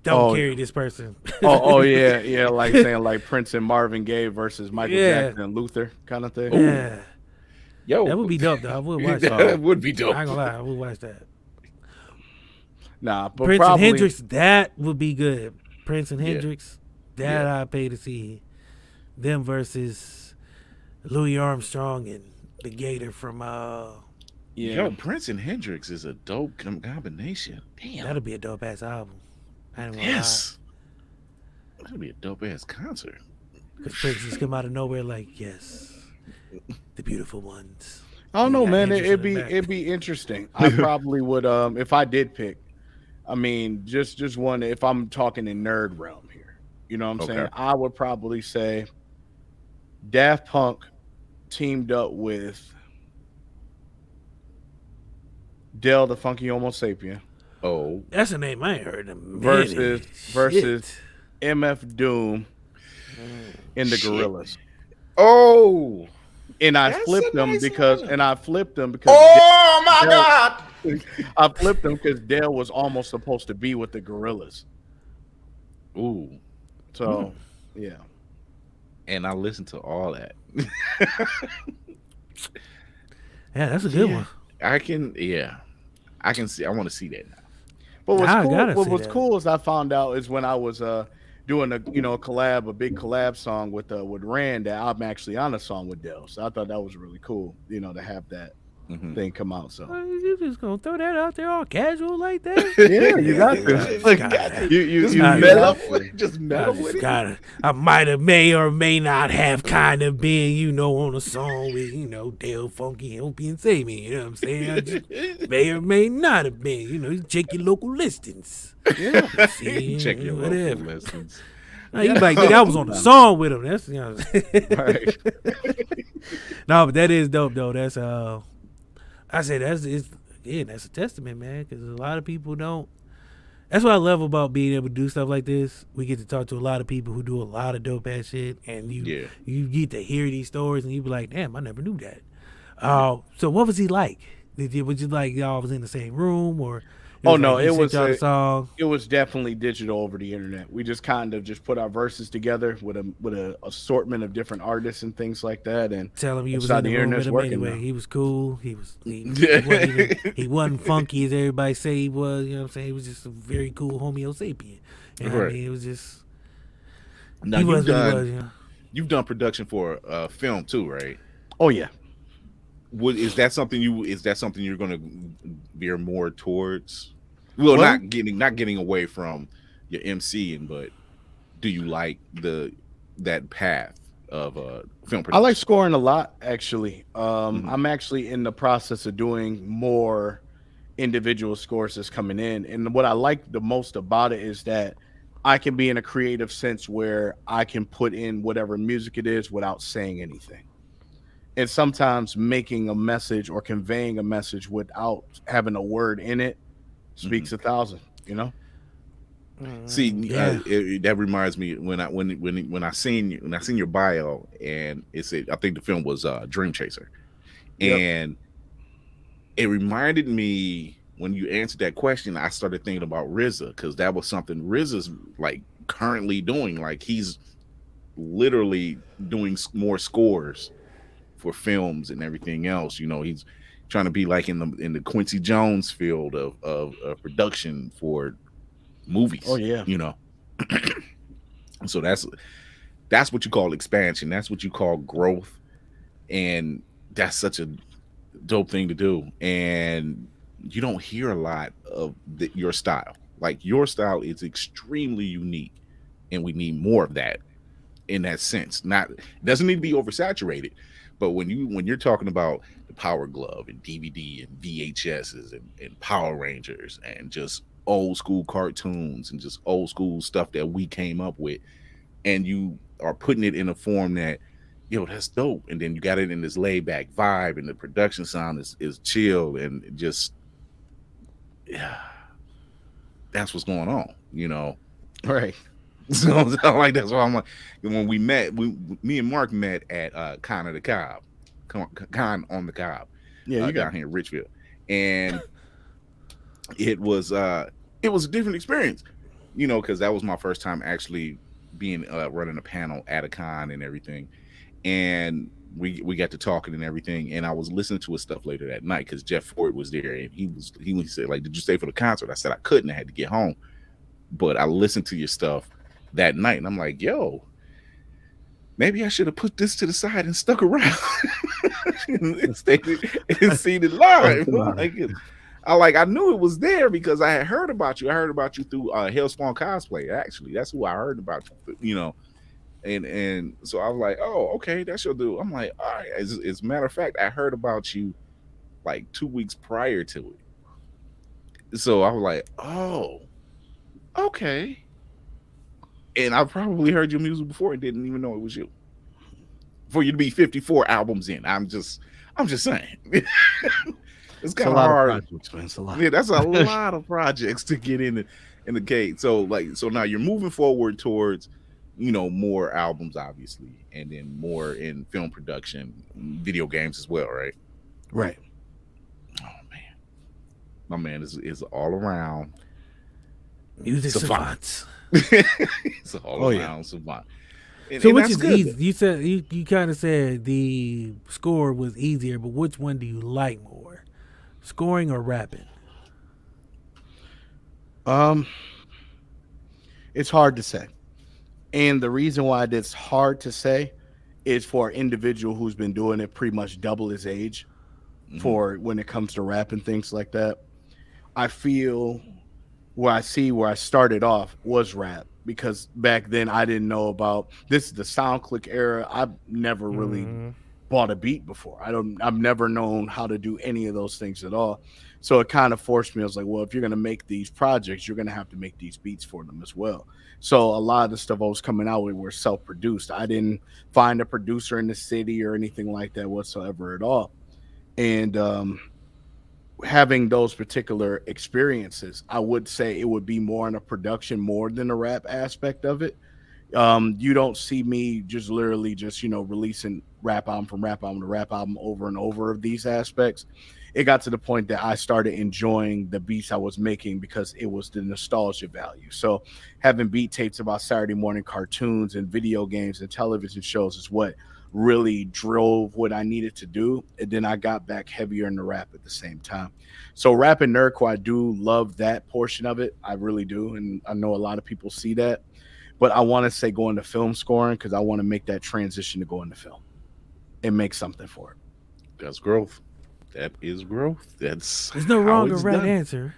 don't Oh, carry this person. oh yeah, yeah, like saying like Prince and Marvin Gaye versus Michael Yeah. Jackson and Luther kind of thing. Yeah. Yo, That would be dope, though. I would watch that. that would be dope. I ain't gonna lie. I would watch that. Nah, but Prince probably and Hendrix, that would be good. Prince and Yeah. Hendrix, that I'd pay to see. Them versus Louis Armstrong and the Gator from Yo, Prince and Hendrix is a dope combination. Damn. that'd be a dope ass album. I ain't gonna Yes. That'd be a dope ass concert. Because Prince just come out of nowhere like, yes, the beautiful ones. I don't know, You got man. Hendrix in the back. It'd be interesting. I probably would if I did pick. I mean, just one. If I'm talking in nerd realm here, you know what I'm saying. Okay. I would probably say Daft Punk teamed up with Dell the Funky Homo Sapien Oh, That's a name I ain't heard in a minute. versus Shit. MF Doom and the Shit. Gorillas. oh, And I That's flipped a them nice because one. and I flipped them because oh my Dell- God! I flipped them because Dell was almost supposed to be with the Gorillas. Ooh, So yeah. and I listened to all that. Yeah, that's a good one. I can see. I want to see that now. But what's I cool, gotta what see was that. cool is I found out is when I was doing a big collab song with Rand, that I'm actually on a song with Dell. So I thought that was really cool, to have that thing come out. So You just gonna throw that out there all casual like that? yeah, you got to. Look at You mellow have with to. it. Just I mellow just with it. gotta. I might have, may or may not have, kind of been, on a song with, Dale Funky, Opie, and Sammy. You know what I'm saying? I just may or may not have been. You check your local listings. Yeah. See, Check your local whatever. listens. Now, you like, nigga, I was on the song with him. That's Right. No, but that is dope though. That's I say that's a testament, man, because a lot of people don't. That's what I love about being able to do stuff like this. We get to talk to a lot of people who do a lot of dope ass shit, and you get to hear these stories, and you be like, damn, I never knew that. So what was he like? Was you like y'all was in the same room, or? Oh no, he it sent was y'all the song. it was definitely digital over the internet. We just kind of just put our verses together with a assortment of different artists and things like that. And Tell him you was that's how in the the room with internet's him working anyway. now. He was cool. He wasn't funky as everybody say he was. You know what I'm saying? He was just a very cool Homo sapien. You know what I Right. mean? It was just Now he you've was what he done was. you've done production for film too, right? Oh yeah. Is that something you're going to veer more towards? Well, Well- not getting away from your MCing, but do you like that path of film production? I like scoring a lot, actually. I'm actually in the process of doing more individual scores that's coming in. And what I like the most about it is that I can be in a creative sense where I can put in whatever music it is without saying anything. And sometimes making a message or conveying a message without having a word in it speaks a thousand, See, Yeah. that reminds me when I seen your bio, and it said, I think the film was Dream Chaser, Yep. and it reminded me when you answered that question. I started thinking about RZA, because that was something RZA's like currently doing. Like he's literally doing more scores for films and everything else. He's trying to be like in the Quincy Jones field of production for movies. Oh yeah. So that's what you call expansion. That's what you call growth, and that's such a dope thing to do. And you don't hear a lot of your style. Like your style is extremely unique, and we need more of that in that sense. Not, it doesn't need to be oversaturated, but when you're talking about the Power Glove and DVD and VHSs and Power Rangers and just old school cartoons and just old school stuff that we came up with, and you are putting it in a form that, that's dope. And then you got it in this laid back vibe, and the production sound is chill, and just yeah, that's what's going on, Right. So like that's why I'm like, when we met, me and Mark met at Con of the Cobb, Con on the Cobb, Yeah, you got down here in Richfield, and it was a different experience, because that was my first time actually being running a panel at a con and everything, and we got to talking and everything, and I was listening to his stuff later that night because Jeff Ford was there, and he said, like, did you stay for the concert? I said I couldn't, I had to get home, but I listened to your stuff that night, and I'm like, yo, maybe I should have put this to the side and stuck around and stayed and seen it live. I knew it was there because I had heard about you. I heard about you through Hellspawn Cosplay. Actually, that's who I heard about you. And so I was like, oh, okay, that's your dude. I'm like, all right. As a matter of fact, I heard about you like 2 weeks prior to it. So I was like, oh, okay. And I probably heard your music before and didn't even know it was you. For you to be 54 albums in, I'm just saying. It's kind of hard. Projects, man. Yeah, that's a lot of projects to get in the gate. So now you're moving forward towards, more albums, obviously, and then more in film production, video games as well, right? Right. Oh man, my man is all around music savants. It's all around savant. So which is good. Easy? You said you kind of said the score was easier, but which one do you like more, scoring or rapping? It's hard to say, and the reason why it's hard to say is for an individual who's been doing it pretty much double his age, for when it comes to rap and things like that. I feel where I started off was rap, because back then I didn't know about this is the SoundClick era. I've never really bought a beat before. I've never known how to do any of those things at all. So it kind of forced me. I was like, well, if you're going to make these projects, you're going to have to make these beats for them as well. So a lot of the stuff I was coming out with were self-produced. I didn't find a producer in the city or anything like that whatsoever at all. And having those particular experiences, I would say it would be more in a production more than the rap aspect of it. You don't see me just literally just, releasing rap album from rap album to rap album over and over of these aspects. It got to the point that I started enjoying the beats I was making because it was the nostalgia value. So having beat tapes about Saturday morning cartoons and video games and television shows is what really drove what I needed to do. And then I got back heavier in the rap at the same time. So rap and nerdcore, I do love that portion of it. I really do. And I know a lot of people see that. But I want to say go into film scoring because I want to make that transition to go into film and make something for it. That's growth. That is growth. There's no wrong or right answer.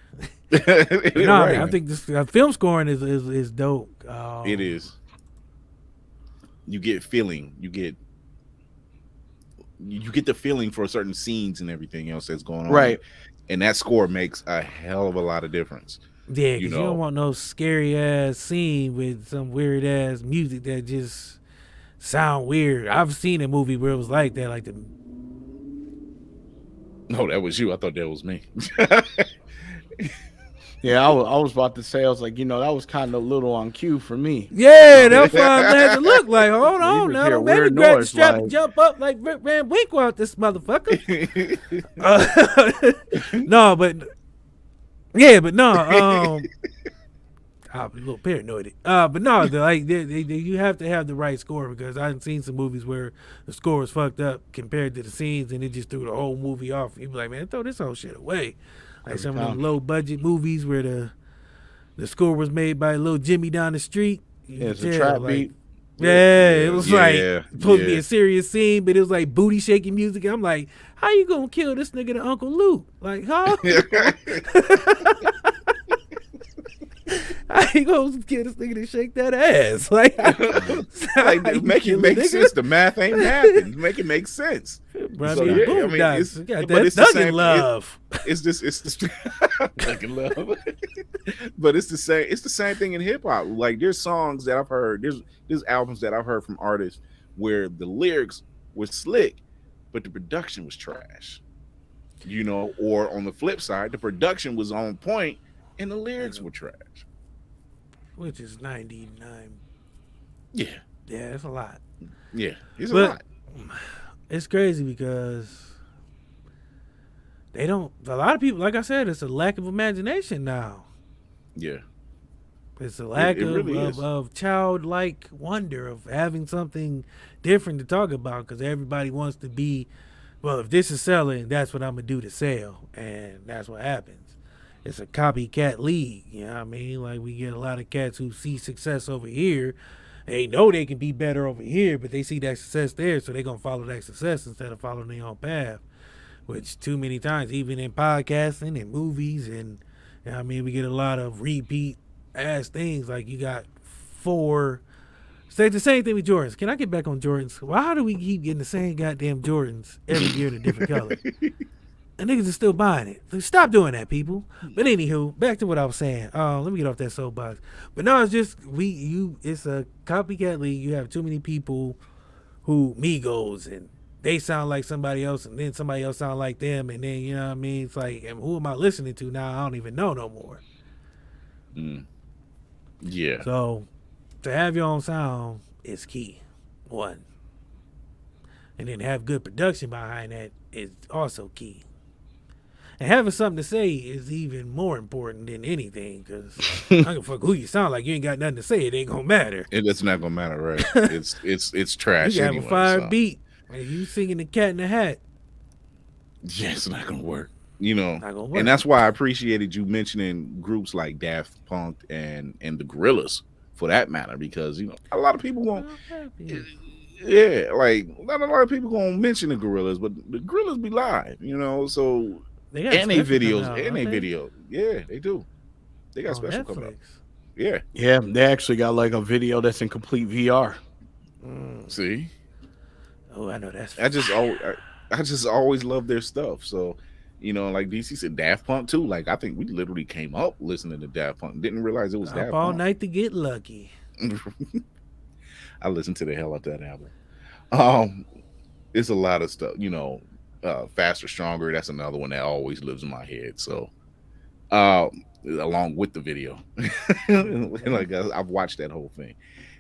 Right. I think this film scoring is dope. It is. You get feeling. You get the feeling for certain scenes and everything else that's going on. Right. And that score makes a hell of a lot of difference. Yeah, because you don't want no scary ass scene with some weird ass music that just sound weird. I've seen a movie where it was like that, like the. No, that was you. I thought that was me. Yeah, I was about to say, I was like, that was kind of a little on cue for me. Yeah, that's why I had to look like, hold on now, don't make me grab the strap and jump up like Rip Van Winkle out this motherfucker. No, but I'm a little paranoid. But no, you have to have the right score, because I've seen some movies where the score was fucked up compared to the scenes, and it just threw the whole movie off. You be like, man, throw this whole shit away. Like some of them low budget movies where the score was made by little Jimmy down the street. It's a trap beat. Yeah, it was supposed to be a serious scene, but it was like booty shaking music. And I'm like, how you gonna kill this nigga to Uncle Luke? Like, huh? How you gonna kill this nigga to shake that ass? Like make it make sense. The math ain't mathing. Make it make sense. But it's the same love. It's this Thuggin' Love. But it's the same thing in hip hop. Like there's songs that I've heard, there's albums that I've heard from artists where the lyrics were slick, but the production was trash. You know, or on the flip side, the production was on point and the lyrics were trash. Which is 99. Yeah. Yeah, it's a lot. Yeah, it's a lot. It's crazy because they don't. A lot of people, like I said, it's a lack of imagination now. Yeah. It's a lack really of childlike wonder of having something different to talk about because everybody wants to be, well, if this is selling, that's what I'm going to do to sell. And that's what happens. It's a copycat league. You know what I mean? Like, we get a lot of cats who see success over here. They know they can be better over here, but they see that success there, so they're going to follow that success instead of following their own path, which too many times, even in podcasting and movies, and you know what I mean, we get a lot of repeat ass things. Like, you got 4. Say the same thing with Jordans. Can I get back on Jordans? Why do we keep getting the same goddamn Jordans every year in a different color? And niggas are still buying it. So stop doing that, people. But anywho, back to what I was saying. Let me get off that soapbox. But no, it's just it's a copycat league. You have too many people who Migos and they sound like somebody else, and then somebody else sound like them, and then you know what I mean. It's like, and who am I listening to now? I don't even know no more. Yeah. So to have your own sound is key. One. And then have good production behind that is also key. And having something to say is even more important than anything, because I don't give a fuck who you sound like. You ain't got nothing to say. It ain't gonna matter. It's not gonna matter, right? it's trash. You have anyway, a fire beat, and you singing the Cat in the Hat. Yeah, it's not gonna work. You know, Not gonna work. and that's why I appreciated you mentioning groups like Daft Punk and the Gorillaz, for that matter, because you know a lot of people won't. Yeah, like not a lot of people gonna mention the Gorillaz, but the Gorillaz be live, you know. So They got and they special videos, coming out, and they don't they? video, yeah, they do. They got On special coming up. Netflix. Yeah, Yeah, they actually got like a video that's in complete VR. see, Oh, I know that's. I just always love their stuff. So, you know, like DC said, Daft Punk too. Like I think we literally came up listening to Daft Punk. Didn't realize it was Up Daft all Punk. night to get lucky. I listened to the hell out of that album. It's a lot of stuff, you know. Faster, Stronger. That's another one that always lives in my head. So, along with the video, like I've watched that whole thing.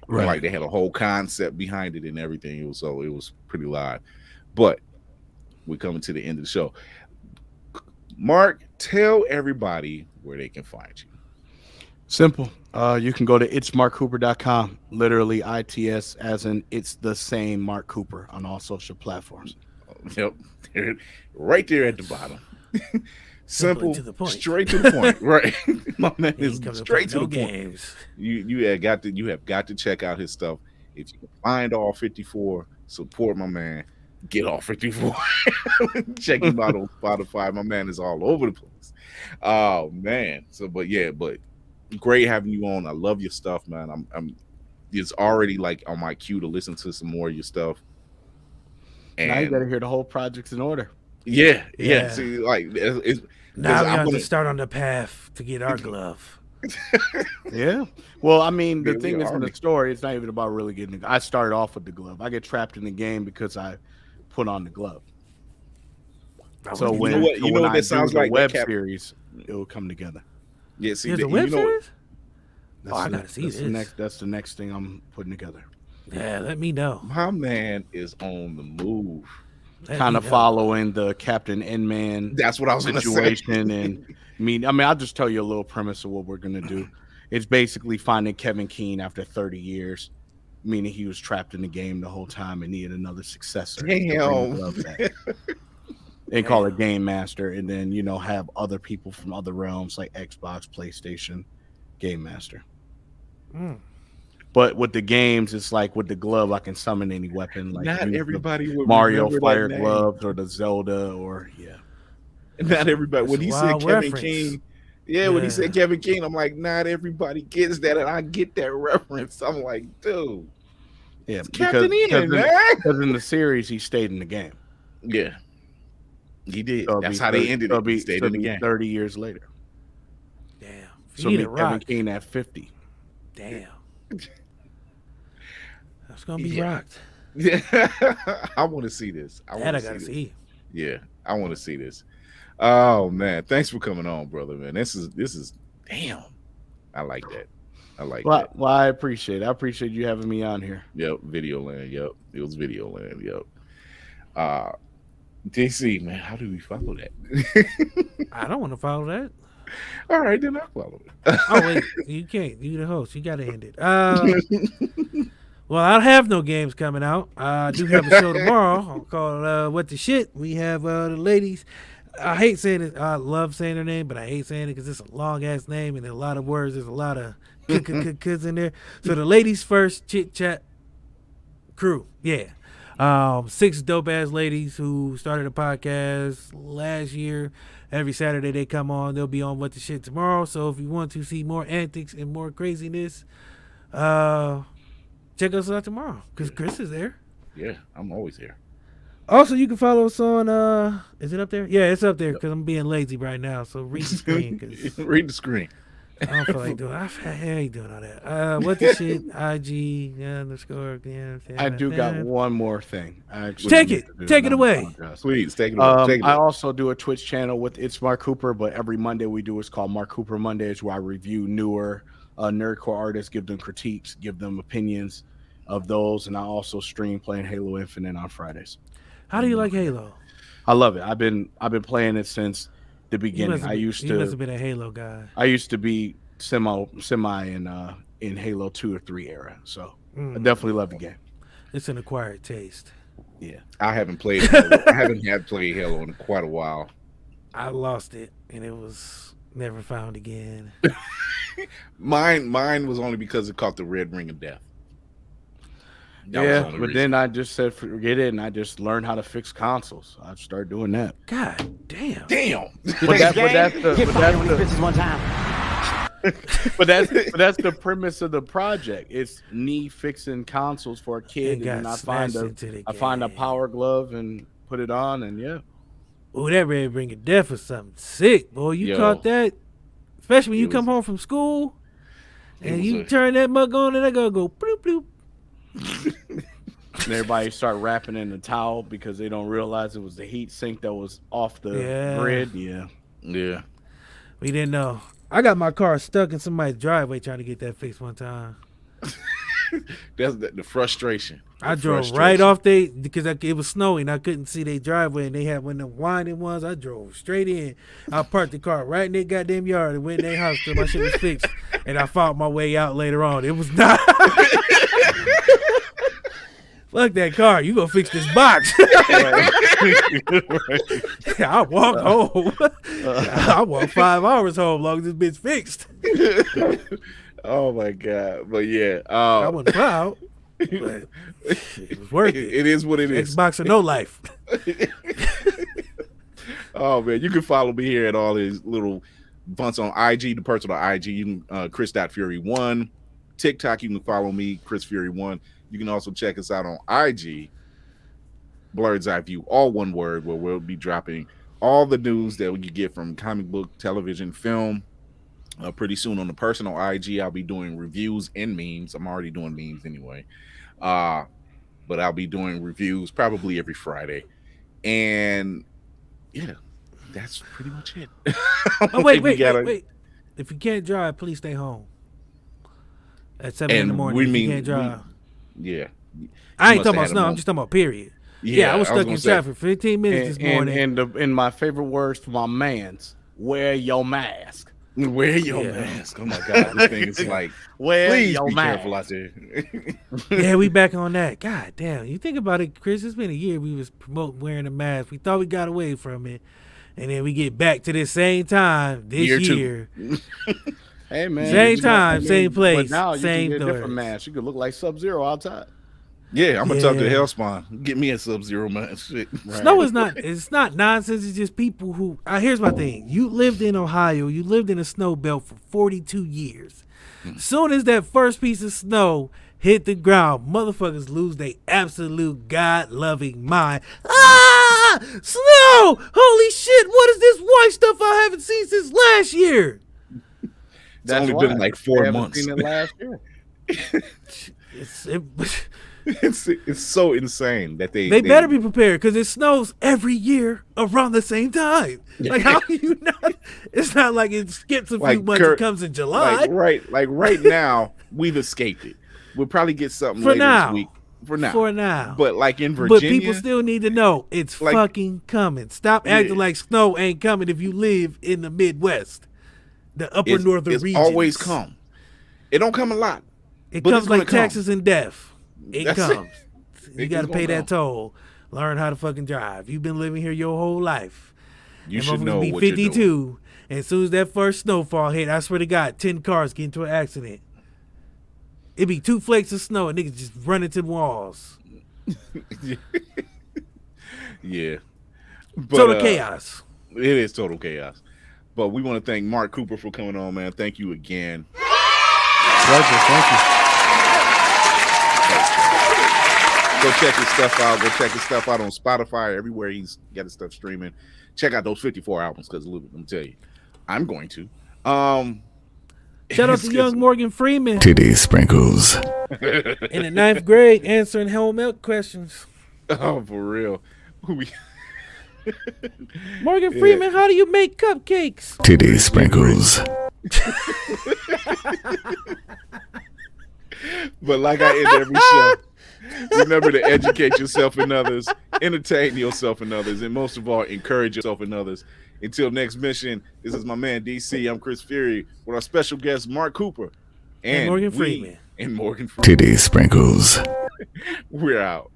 Right. And, like they had a whole concept behind it and everything. It was pretty live. But we're coming to the end of the show. Mark, tell everybody where they can find you. Simple. You can go to itsmarkcooper.com. Literally ITS as in it's the same Mark Cooper on all social platforms. Yep. Right there at the bottom. Simple, to the point. straight to the point. Right. My man is Ain't come to straight play to no the point. games. You have got to check out his stuff. If you can find all 54, support my man. Get all 54. Check him out on Spotify. My man is all over the place. Oh man. So but great having you on. I love your stuff, man. I'm it's already like on my queue to listen to some more of your stuff. And Now you got to hear the whole project's in order. yeah. Yeah. See, like it's Now we I'm have gonna- to start on the path to get our glove. Yeah. Well, I mean, the Yeah, thing we is in are. the story, it's not even about really getting. I started off with the glove. I get trapped in the game because I put on the glove. So You when know what- you know what I that do sounds the like, that web Cap- series, it will come together. Yeah, see, There's that, a web you know what- series? That's Oh, I the gotta next- see that's the this. next. That's the next thing I'm putting together. Yeah, let me know. my man is on the move. Let Kind me of know. following the Captain Inman That's what I was gonna say. situation, and I mean, I'll just tell you a little premise of what we're gonna do. It's basically finding Kevin Keane after 30 years, meaning he was trapped in the game the whole time and needed another successor. to bring the Damn. glove back. They call it Game Master, and then have other people from other realms like Xbox, PlayStation, Game Master. Mm. But with the games, it's like with the glove, I can summon any weapon. Like Not use the everybody would Mario remember that Fire name. gloves or the Zelda or Not everybody. When It's a he said wild Kevin reference. King, when he Yeah. said Kevin King, I'm like, not everybody gets that, and I get that reference. I'm like, dude, yeah. Captain Ian, man. Because in the series, he stayed in the game. Yeah, he did. So it'll That's be how 30 they ended it'll it. be- He stayed it'll in the be game. 30 years later. Damn. So He be need a Kevin rock. Keane at 50. Damn. That's gonna be Yeah. rocked. Yeah, I want to see this. That I gotta see. Yeah, I want to see this. Oh man, thanks for coming on, brother. Man, this is damn. I like that. I like Well, that. well, I appreciate it. I appreciate you having me on here. Yep, Video Land. Yep, it was Video Land. Yep. Uh, DC, man, how do we follow that? I don't want to follow that. All right, then I'll follow it. Oh wait, you can't. You the host. You got to end it. Well, I don't have no games coming out. I do have a show tomorrow called What the Shit. We have the ladies. I hate saying it. I love saying their name, but I hate saying it because it's a long ass name and there's a lot of words. There's a lot of kids in there. So the ladies first chit chat crew. Yeah. 6 dope ass ladies who started a podcast last year. Every Saturday they come on. They'll be on What the Shit tomorrow. So if you want to see more antics and more craziness, check us out tomorrow because Chris is there. Yeah, I'm always here. Also, you can follow us on. Is it up there? Yeah, it's up there because I'm being lazy right now. So read the screen. Cause read the screen. I don't feel like doing. I ain't doing all that. What the shit? IG underscore. Yeah, I do got one more thing. Take it away. Please take it away. Take it I away. also do a Twitch channel with It's Mark Cooper, but every Monday we do what's called Mark Cooper Mondays, where I review newer nerdcore artists, give them critiques, give them opinions of those, and I also stream playing Halo Infinite on Fridays. How do you like Halo? I love it. I've been playing it since the beginning. You must have been a Halo guy. I used to be semi in Halo 2 or 3 era, so I definitely love the game. It's an acquired taste. Yeah, I haven't played Halo. I haven't had played Halo in quite a while. I lost it, and it was never found again. Mine was only because it caught the red ring of death. But then I just said forget it, and I just learned how to fix consoles. I started doing that. God damn. But that's the premise of the project. It's me fixing consoles for a kid, and I find a power glove and put it on, and yeah. Oh, that red ring of death is something sick, boy. You caught that, especially when you come home from school, and you turn that mug on, and I go bloop bloop. And everybody start wrapping in the towel because they don't realize it was the heat sink that was off the grid. Yeah. We didn't know. I got my car stuck in somebody's driveway trying to get that fixed one time. That's the frustration. I drove right off because it was snowing. I couldn't see their driveway, and they had one of the winding ones. I drove straight in. I parked the car right in their goddamn yard and went in their house till my shit was fixed. And I found my way out later on. It was not. Fuck that car. You gonna fix this box. I walk home. I walk 5 hours home long as this bitch fixed. Oh my God. But yeah. I wasn't proud. But it was worth it. It is what it is. Xbox or no life. Oh man, you can follow me here at all these little bunts on IG, the personal IG. You can Chris.Fury1. TikTok, you can follow me, Chris Fury1. You can also check us out on IG, Blurred's Eye View, all one word, where we'll be dropping all the news that you get from comic book, television, film. Pretty soon on the personal IG, I'll be doing reviews and memes. I'm already doing memes anyway. But I'll be doing reviews probably every Friday. And yeah, that's pretty much it. Oh, wait. If you can't drive, please stay home. At 7 in the morning, if you can't drive. Yeah. I ain't talking about snow. I'm just talking about period. Yeah, I was stuck in traffic for 15 minutes this morning. And my favorite words for my mans, wear your mask. Wear your mask. Oh my God, this thing is like, please be careful out there. Yeah, we back on that. God damn, you think about it, Chris. It's been a year we was promoting wearing a mask. We thought we got away from it, and then we get back to this same time this year. Hey man, same time, same place, but now you same can get a doors. different mask. You could look like Sub-Zero outside. Yeah, I'm gonna talk to the Hellspawn. Get me a Sub-Zero mask. Shit. Right. Snow is not. It's not nonsense. It's just people who. Here's my thing. You lived in Ohio. You lived in a snow belt for 42 years. Soon as that first piece of snow hit the ground, motherfuckers lose their absolute God-loving mind. Ah, snow! Holy shit! What is this white stuff I haven't seen since last year? It's only been like 4 months. Seen it last year. It's so insane that they better be prepared because it snows every year around the same time. Like, how do you not? It's not like it skips a few months. It comes in July. Like right now, we've escaped it. We'll probably get something later this week. For now. But like in Virginia. But people still need to know it's fucking coming. Stop acting like snow ain't coming if you live in the Midwest, the upper northern regions. It's always come. It don't come a lot. It comes like taxes and death. It comes. You got to pay that toll. Learn how to fucking drive. You've been living here your whole life. You should know be what 52, you're doing. And as soon as that first snowfall hit, I swear to God, 10 cars get into an accident. It'd be 2 flakes of snow and niggas just run into the walls. Yeah. But, total chaos. It is total chaos. But we want to thank Mark Cooper for coming on, man. Thank you again. Pleasure. Thank you. Go check his stuff out. Go check his stuff out on Spotify, everywhere he's got his stuff streaming. Check out those 54 albums because let me tell you, I'm going to. Shout out to young Morgan Freeman. Titty sprinkles. In the 9th grade, answering homework questions. Oh, for real. Morgan Freeman, how do you make cupcakes? Titty sprinkles. But like I end every show, remember to educate yourself and others, entertain yourself and others, and most of all, encourage yourself and others. Until next mission, this is my man DC. I'm Chris Fury with our special guest Mark Cooper and Morgan Freeman. Titty sprinkles. We're out.